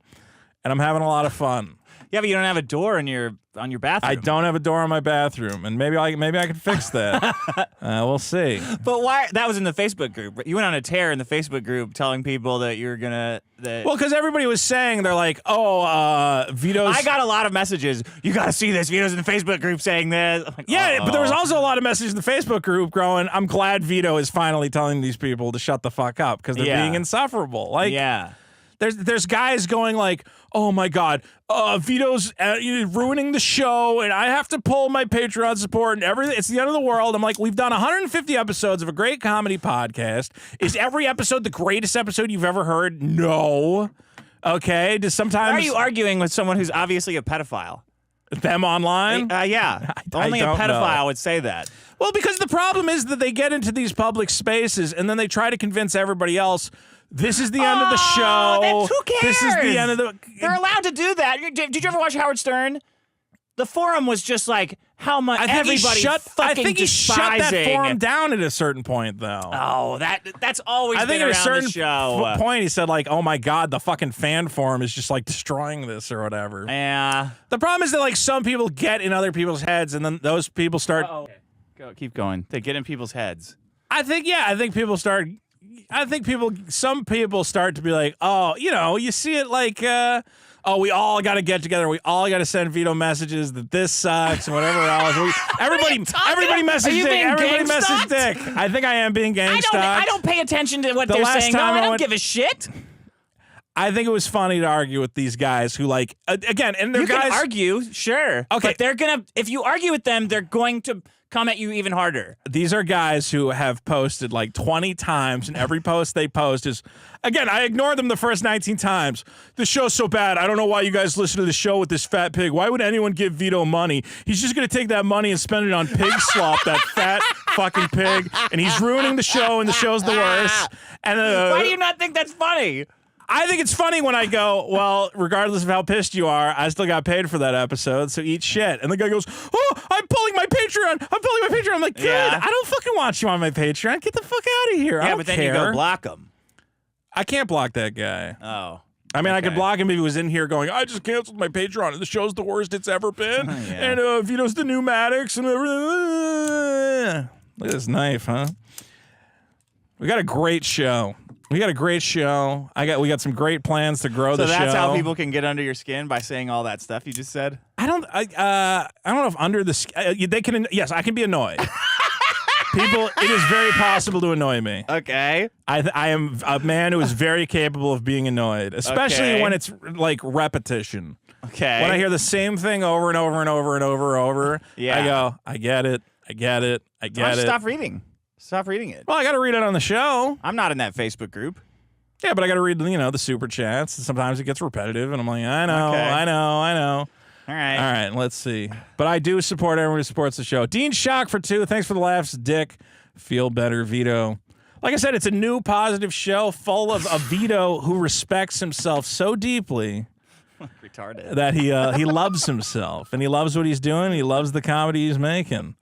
B: and I'm having a lot of fun.
A: Yeah, but you don't have a door on your bathroom.
B: I don't have a door on my bathroom, and maybe I can fix that. We'll see.
A: But why? That was in the Facebook group. You went on a tear in the Facebook group telling people that you're gonna.
B: Well, because everybody was saying they're like, Vito's.
A: I got a lot of messages. You got to see this. Vito's in the Facebook group saying this. Like,
B: yeah, but there was also a lot of messages in the Facebook group going, I'm glad Vito is finally telling these people to shut the fuck up because they're being insufferable. Like,
A: yeah.
B: There's guys going like, oh my God, Vito's ruining the show and I have to pull my Patreon support and everything. It's the end of the world. I'm like, we've done 150 episodes of a great comedy podcast. Is every episode the greatest episode you've ever heard? No. Okay. Why
A: are you arguing with someone who's obviously a pedophile?
B: Them online?
A: Yeah. Only a pedophile would say that.
B: Well, because the problem is that they get into these public spaces and then they try to convince everybody else this is the end of the show.
A: Who cares?
B: This is the end of the...
A: They're allowed to do that. Did you ever watch Howard Stern? The forum was just like how much everybody
B: I think he shut that forum down at a certain point, though.
A: Oh, that's always been around the show.
B: I think at a certain point he said like, oh my God, the fucking fan forum is just like destroying this or whatever.
A: Yeah.
B: The problem is that like some people get in other people's heads and then those people start...
A: Keep going. They get in people's heads.
B: Some people start to be like, oh, you see it like, we all got to get together. We all got to send Vito messages that this sucks and whatever else. Everybody messaged Dick. Everybody messaged Dick. I think I am being gang-stalked.
A: I don't pay attention to what they're saying. I don't give a shit.
B: I think it was funny to argue with these guys who like, again, and they're guys.
A: You can argue, sure.
B: Okay.
A: But if you argue with them, they're going to come at you even harder.
B: These are guys who have posted like 20 times, and every post they post is, again, I ignored them the first 19 times. The show's so bad. I don't know why you guys listen to the show with this fat pig. Why would anyone give Vito money? He's just going to take that money and spend it on pig slop, that fat fucking pig, and he's ruining the show, and the show's the worst. And
A: why do you not think that's funny?
B: I think it's funny when I go, well, regardless of how pissed you are, I still got paid for that episode, so eat shit. And the guy goes, oh, I'm pulling my Patreon. I'm like, good. Yeah. I don't fucking want you on my Patreon. Get the fuck out of here.
A: Yeah, but then you go block him.
B: I can't block that guy.
A: Oh.
B: I mean, I could block him if he was in here going, I just canceled my Patreon, and the show's the worst it's ever been. And Vito's the new Maddox. And look at this knife, huh? We got a great show. We got some great plans to grow the show.
A: So that's how people can get under your skin, by saying all that stuff you just said?
B: I don't know if under the they can. Yes, I can be annoyed. People, it is very possible to annoy me.
A: Okay.
B: I am a man who is very capable of being annoyed, especially when it's like repetition.
A: Okay.
B: When I hear the same thing over and over and over and over and over,
A: yeah.
B: I go, I get it.
A: Stop reading. Stop reading it.
B: Well, I got to read it on the show.
A: I'm not in that Facebook group.
B: Yeah, but I got to read, the super chats. And sometimes it gets repetitive, and I'm like, I know.
A: All right,
B: let's see. But I do support everyone who supports the show. Dean Shock for 2. Thanks for the laughs, Dick. Feel better, Vito. Like I said, it's a new positive show full of a Vito who respects himself so deeply
A: retarded
B: that he loves himself, and he loves what he's doing. He loves the comedy he's making.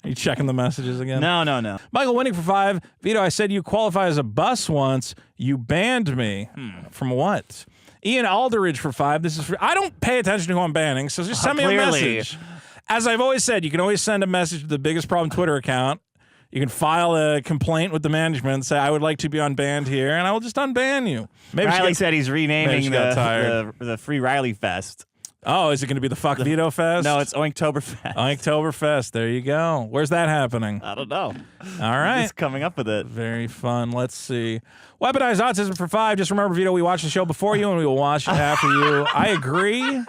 B: Are you checking the messages again?
A: No.
B: Michael Winning for 5. Vito, I said you qualify as a bus once. You banned me. From what? Ian Alderidge for 5. This is for, I don't pay attention to who I'm banning, so just send me a message. As I've always said, you can always send a message to the Biggest Problem Twitter account. You can file a complaint with the management and say, I would like to be unbanned here, and I will just unban you.
A: Maybe Riley said he's renaming the Free Riley Fest.
B: Oh, is it going to be the Fuck Vito Fest?
A: No, it's Oinktober Fest.
B: Oinktober Fest. There you go. Where's that happening?
A: I don't know.
B: All right.
A: Just coming up with it.
B: Very fun. Let's see. Weaponize Autism for 5. Just remember, Vito, we watched the show before you, and we will watch it after you. I agree.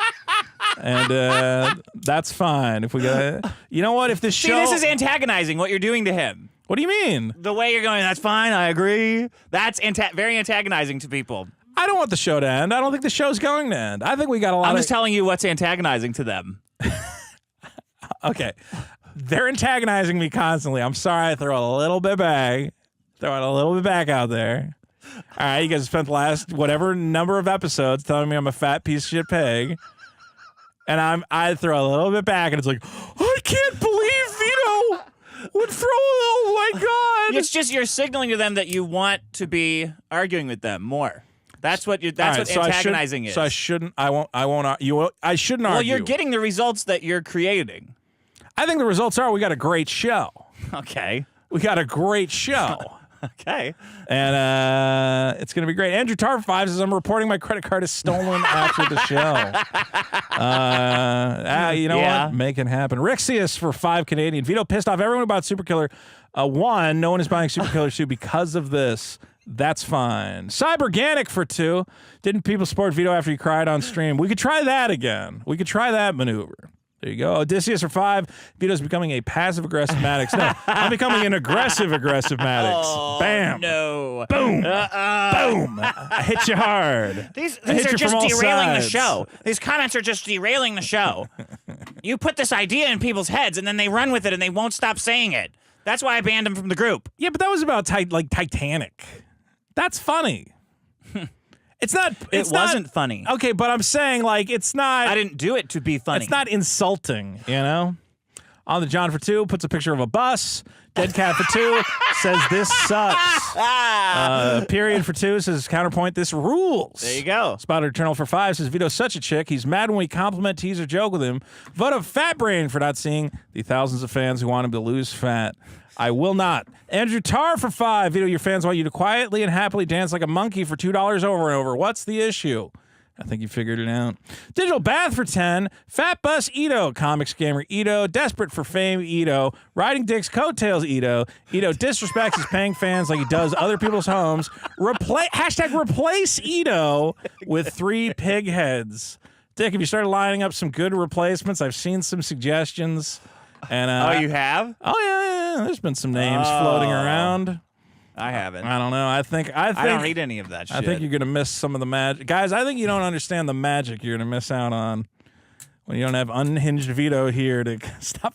B: And that's fine. If we got, you know what? If this show,
A: see, this is antagonizing what you're doing to him.
B: What do you mean?
A: The way you're going, that's fine. I agree. That's very antagonizing to people.
B: I don't want the show to end. I don't think the show's going to end. I think we got a lot.
A: I'm just telling you what's antagonizing to them.
B: Okay, they're antagonizing me constantly. I'm sorry. I throw a little bit back. Throwing a little bit back out there. All right, you guys spent the last whatever number of episodes telling me I'm a fat piece of shit pig. And I throw a little bit back, and it's like, I can't believe Vito would throw. Oh my god!
A: It's just you're signaling to them that you want to be arguing with them more. That's what what antagonizing is.
B: So I shouldn't. I won't. I shouldn't argue.
A: Well, you're getting the results that you're creating.
B: I think the results are we got a great show.
A: Okay.
B: We got a great show.
A: Okay.
B: And it's going to be great. Andrew Tar 5 says, I'm reporting my credit card is stolen after the show. You know what? Make it happen. Rixius for 5 Canadian. Vito pissed off everyone about Superkiller 1. No one is buying Superkiller 2 because of this. That's fine. Cyberganic for 2. Didn't people support Vito after he cried on stream? We could try that again. We could try that maneuver. There you go. Odysseus for 5. Vito's becoming a passive-aggressive Maddox. No, I'm becoming an aggressive Maddox.
A: Oh,
B: bam.
A: No.
B: Boom. Boom. I hit you hard.
A: These are just derailing the show. These comments are just derailing the show. You put this idea in people's heads, and then they run with it, and they won't stop saying it. That's why I banned them from the group.
B: Yeah, but that was about Titanic. That's funny. It's not.
A: It wasn't funny.
B: Okay, but I'm saying it's not.
A: I didn't do it to be funny.
B: It's not insulting, you know. On the John for 2 puts a picture of a bus. Dead Cat for 2 says this sucks. Period for 2 says counterpoint this rules.
A: There you go.
B: Spotted Eternal for 5 says Vito's such a chick. He's mad when we compliment, tease, or joke with him. Vote of Fat Brain for not seeing the thousands of fans who want him to lose fat. I will not. Andrew Tar for 5. Vito, your fans want you to quietly and happily dance like a monkey for $2 over and over. What's the issue? I think you figured it out. Digital Bath for 10. Fat Bus Ito. Comic Scammer Ito. Desperate for Fame Ito. Riding Dick's Coattails Ito. Ito disrespects his paying fans like he does other people's homes. Hashtag replace Ito with 3 pig heads. Dick, have you started lining up some good replacements? I've seen some suggestions. And
A: you have?
B: Oh yeah. There's been some names floating around.
A: I haven't.
B: I don't know. I think
A: I don't read any of that shit.
B: I think you're gonna miss some of the magic, guys. I think you don't understand the magic you're gonna miss out on When you don't have unhinged Vito here to stop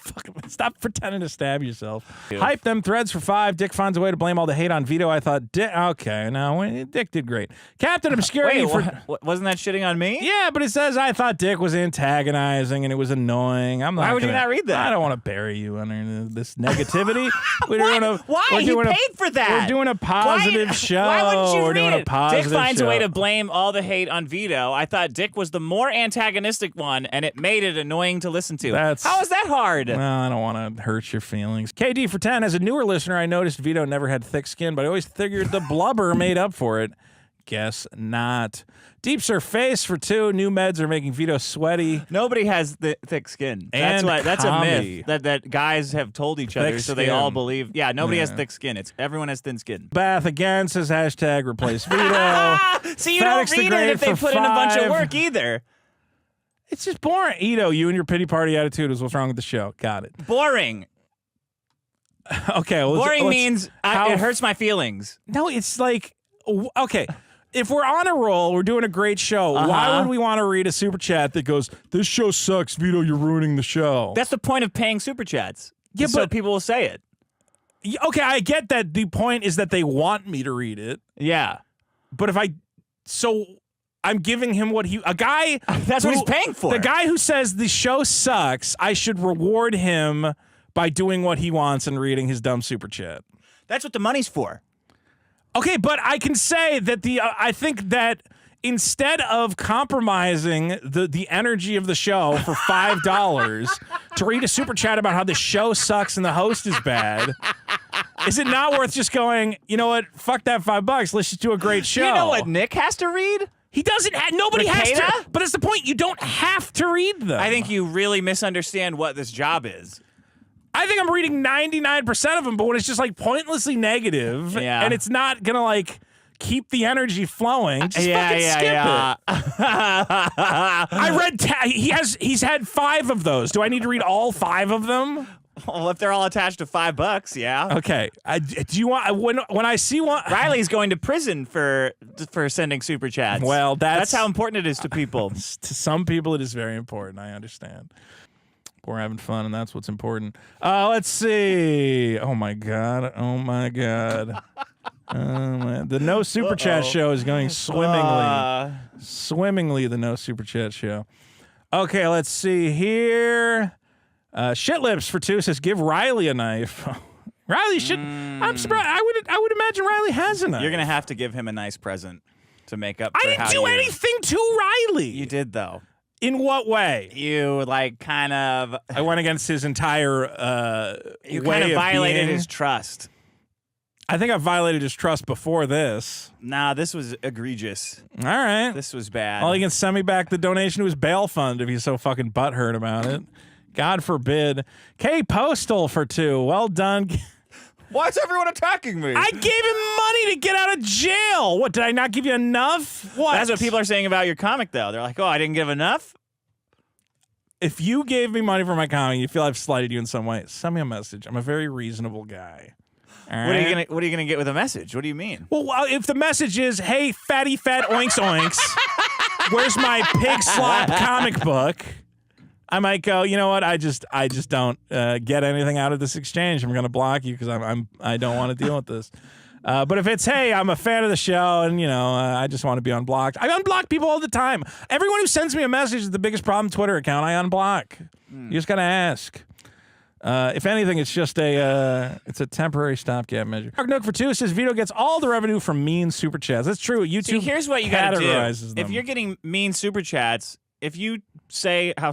B: pretending to stab yourself. Hype them threads for 5. Dick finds a way to blame all the hate on Vito. I thought, okay, no, Dick did great. Captain Obscurity
A: wasn't that shitting on me?
B: Yeah, but it says I thought Dick was antagonizing and it was annoying.
A: Why would you not read that?
B: I don't want to bury you under this negativity.
A: Why? He paid for that.
B: We're doing a positive show.
A: Why wouldn't you read it? Dick finds
B: a
A: way to blame all the hate on Vito. I thought Dick was the more antagonistic one, and it made it annoying to listen to. How is that hard?
B: Well, I don't want to hurt your feelings. KD for 10. As a newer listener, I noticed Vito never had thick skin, but I always figured the blubber made up for it. Guess not. Deep Surface for 2. New meds are making Vito sweaty.
A: Nobody has thick skin. That's a myth that guys have told each other, so they all believe. Yeah, nobody has thick skin. Everyone has thin skin.
B: Bath again says hashtag replace Vito.
A: See, you don't read it if they put in a bunch of work either.
B: It's just boring. Ito, you and your pity party attitude is what's wrong with the show. Got it.
A: Boring.
B: Okay. Well,
A: boring means it hurts my feelings.
B: No, it's like, okay. If we're on a roll, we're doing a great show, why would we want to read a super chat that goes, this show sucks, Vito, you're ruining the show?
A: That's the point of paying super chats. Yeah, so people will say it.
B: Okay, I get that the point is that they want me to read it.
A: Yeah.
B: But I'm giving him a guy.
A: That's what he's paying for.
B: The guy who says the show sucks, I should reward him by doing what he wants and reading his dumb super chat.
A: That's what the money's for.
B: Okay, but I can say that I think that instead of compromising the energy of the show for $5 to read a super chat about how the show sucks and the host is bad, is it not worth just going, you know what, fuck that $5, let's just do a great show.
A: You know what Nick has to read?
B: He doesn't. Nobody has to. But it's the point. You don't have to read them.
A: I think you really misunderstand what this job is.
B: I think I'm reading 99% of them, but when it's just like pointlessly negative, and it's not gonna like keep the energy flowing, just fucking skip it. I read. He's had 5 of those. Do I need to read all 5 of them?
A: Well, if they're all attached to $5, yeah.
B: Okay. Do you want when I see one?
A: Riley's going to prison for sending super chats.
B: Well,
A: that's how important it is to people.
B: To some people, it is very important. I understand. We're having fun, and that's what's important. Let's see. Oh my god. Oh my god. The no super chat show is going swimmingly. Swimmingly, the no super chat show. Okay, let's see here. Shit Lips for 2 says, give Riley a knife. Riley should. I'm surprised. I would imagine Riley has a knife.
A: You're gonna have to give him a nice present to make up.
B: I didn't do anything to Riley.
A: You did though.
B: In what way?
A: You kind of.
B: I went against his entire.
A: You kind of violated his trust.
B: I think I violated his trust before this.
A: Nah, this was egregious.
B: All right,
A: this was bad.
B: Well, he can send me back the donation to his bail fund if he's so fucking butthurt about it. God forbid. K Postal for 2. Well done.
A: Why is everyone attacking me?
B: I gave him money to get out of jail. What, did I not give you enough? What?
A: That's what people are saying about your comic, though. They're like, oh, I didn't give enough?
B: If you gave me money for my comic, you feel I've slighted you in some way, send me a message. I'm a very reasonable guy. All right?
A: What are you gonna get with a message? What do you mean?
B: Well, if the message is, hey, fatty fat oinks oinks, where's my pig slop comic book? I might go, you know what? I just don't get anything out of this exchange. I'm going to block you because I don't want to deal with this. But if it's, hey, I'm a fan of the show and, I just want to be unblocked. I unblock people all the time. Everyone who sends me a message is the biggest problem Twitter account. I unblock. You just got to ask. If anything, it's just it's a temporary stopgap measure. Mark Nook for 2 says Vito gets all the revenue from mean super chats. That's true. YouTube
A: See, here's what you got to do.
B: Them.
A: If you're getting mean super chats, if you say how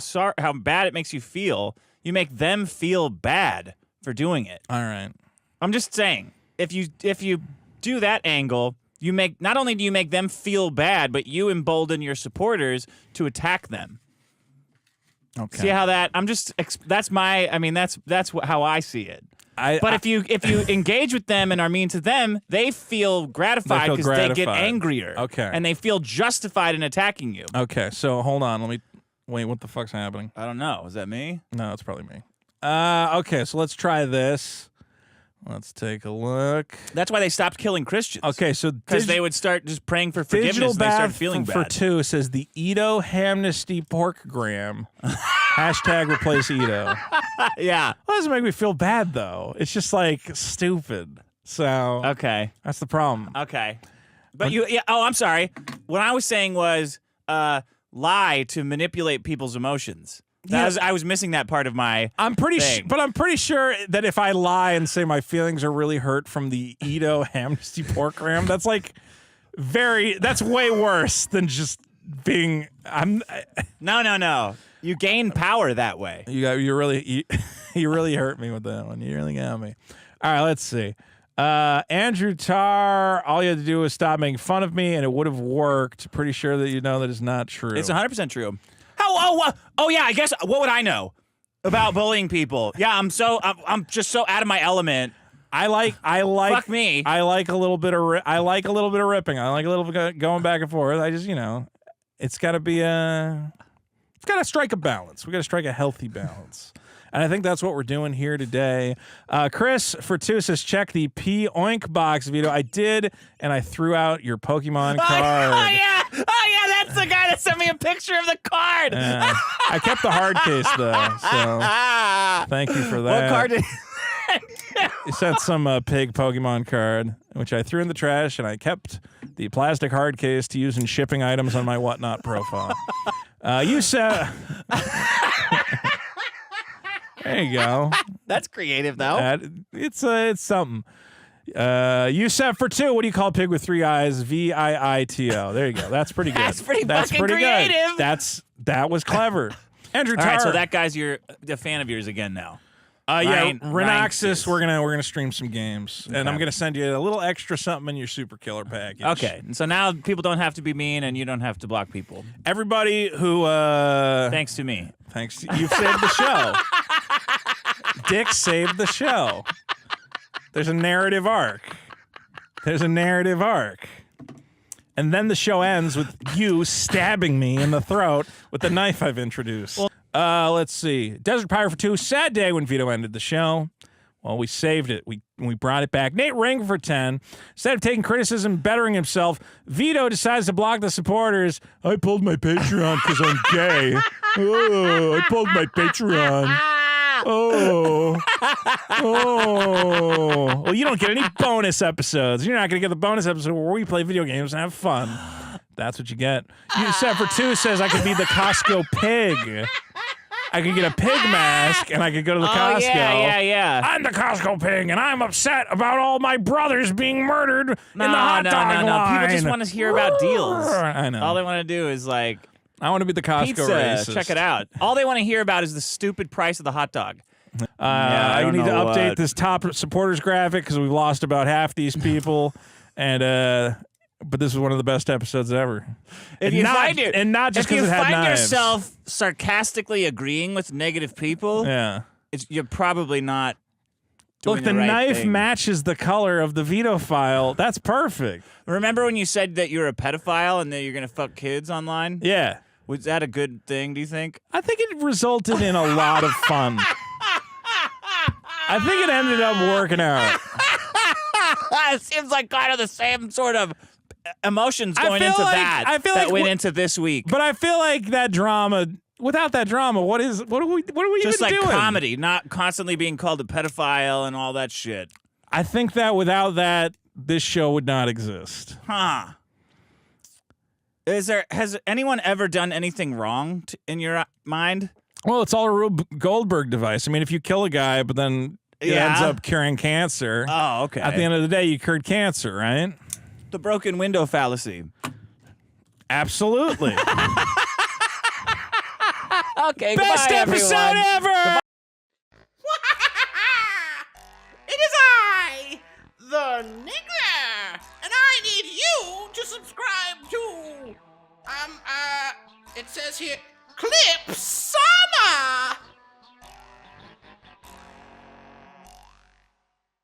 A: bad it makes you feel, you make them feel bad for doing it.
B: All right.
A: I'm just saying, if you do that angle, not only do you make them feel bad, but you embolden your supporters to attack them.
B: Okay.
A: See how that? That's how I see it. But if you engage with them and are mean to them, they feel gratified because they get angrier.
B: Okay.
A: And they feel justified in attacking you.
B: Okay, so hold on. Let me wait. What the fuck's happening?
A: I don't know. Is that me?
B: No, it's probably me. Okay, so let's try this. Let's take a look.
A: That's why they stopped killing Christians.
B: Okay, so
A: because they would start just praying for forgiveness and they started feeling
B: for
A: bad.
B: 2 says the Ito Hamnesty Porkgram. Hashtag replace Ito.
A: Yeah.
B: Well, that doesn't make me feel bad, though. It's just, like, stupid. So,
A: okay.
B: That's the problem.
A: Okay. But I'm sorry. What I was saying was lie to manipulate people's emotions. I was missing that part of my
B: but I'm pretty sure that if I lie and say my feelings are really hurt from the Ito Hamnesty Porkgram, that's like that's way worse than just being
A: No. You gain power that way.
B: You really hurt me with that one. You really got me. All right, let's see. Andrew Tarr, all you had to do was stop making fun of me and it would have worked. Pretty sure that you know that is not true.
A: It's 100% true. Oh yeah, I guess what would I know about bullying people? Yeah, I'm just so out of my element.
B: I like
A: fuck me.
B: I like a little bit of ripping. I like a little bit of going back and forth. I just, it's got to be it's got to strike a balance. We got to strike a healthy balance. And I think that's what we're doing here today. Chris for 2 says, check the Oink box, Vito. I did, and I threw out your Pokemon card.
A: Oh, yeah, that's the guy that sent me a picture of the card.
B: I kept the hard case, though, so thank you for that.
A: What card did
B: You sent some pig Pokemon card, which I threw in the trash, and I kept the plastic hard case to use in shipping items on my Whatnot profile. You said... There you go.
A: That's creative, though.
B: It's something. You said for 2. What do you call a pig with 3 eyes? VIITO. There you go. That's pretty good.
A: That's pretty creative.
B: Good. That was clever. Andrew Tarr.
A: All right, so that guy's a fan of yours again now.
B: Rhinoxus, we're gonna stream some games, and I'm gonna send you a little extra something in your super killer package.
A: Okay, and so now people don't have to be mean, and you don't have to block people.
B: Everybody who
A: thanks to me,
B: you've saved the show. Dick saved the show. There's a narrative arc. And then the show ends with you stabbing me in the throat with the knife I've introduced. Let's see. Desert Pirate for 2. Sad day when Vito ended the show. Well, we saved it. We brought it back. Nate Ring for 10. Instead of taking criticism, bettering himself, Vito decides to block the supporters. I pulled my Patreon because I'm gay. Oh, I pulled my Patreon. Oh. Well, you don't get any bonus episodes. You're not going to get the bonus episode where we play video games and have fun. That's what you get. You said for 2 says I could be the Costco pig. I could get a pig mask and I could go to the Costco.
A: Yeah.
B: I'm the Costco pig and I'm upset about all my brothers being murdered in the hot dog line.
A: People just want to hear about deals.
B: I know.
A: All they want to do is like...
B: I want to be the Costco
A: pizza,
B: racist.
A: Check it out. All they want to hear about is the stupid price of the hot dog.
B: I need to update this top supporters graphic because we've lost about half these people, and but this is one of the best episodes ever.
A: If
B: you find
A: yourself sarcastically agreeing with negative people, you're probably not.
B: Look, the knife matches the color of the Vito file. That's perfect.
A: Remember when you said that you're a pedophile and that you're gonna fuck kids online?
B: Yeah.
A: Was that a good thing, do you think?
B: I think it resulted in a lot of fun. I think it ended up working out.
A: It seems like kind of the same sort of emotions going into that went into this week.
B: But I feel like that drama, without that drama, what are we
A: just
B: even doing?
A: Just like comedy, not constantly being called a pedophile and all that shit.
B: I think that without that, this show would not exist.
A: Huh. Has anyone ever done anything wrong in your mind?
B: Well, it's all a Rube Goldberg device. I mean, if you kill a guy, but then it ends up curing cancer.
A: Oh, okay.
B: At the end of the day, you cured cancer, right?
A: The broken window fallacy.
B: Absolutely.
A: Okay,
B: best
A: goodbye,
B: episode
A: everyone.
B: ever!
E: It is I, the Nigger, and I need you to subscribe to, it says here, Clips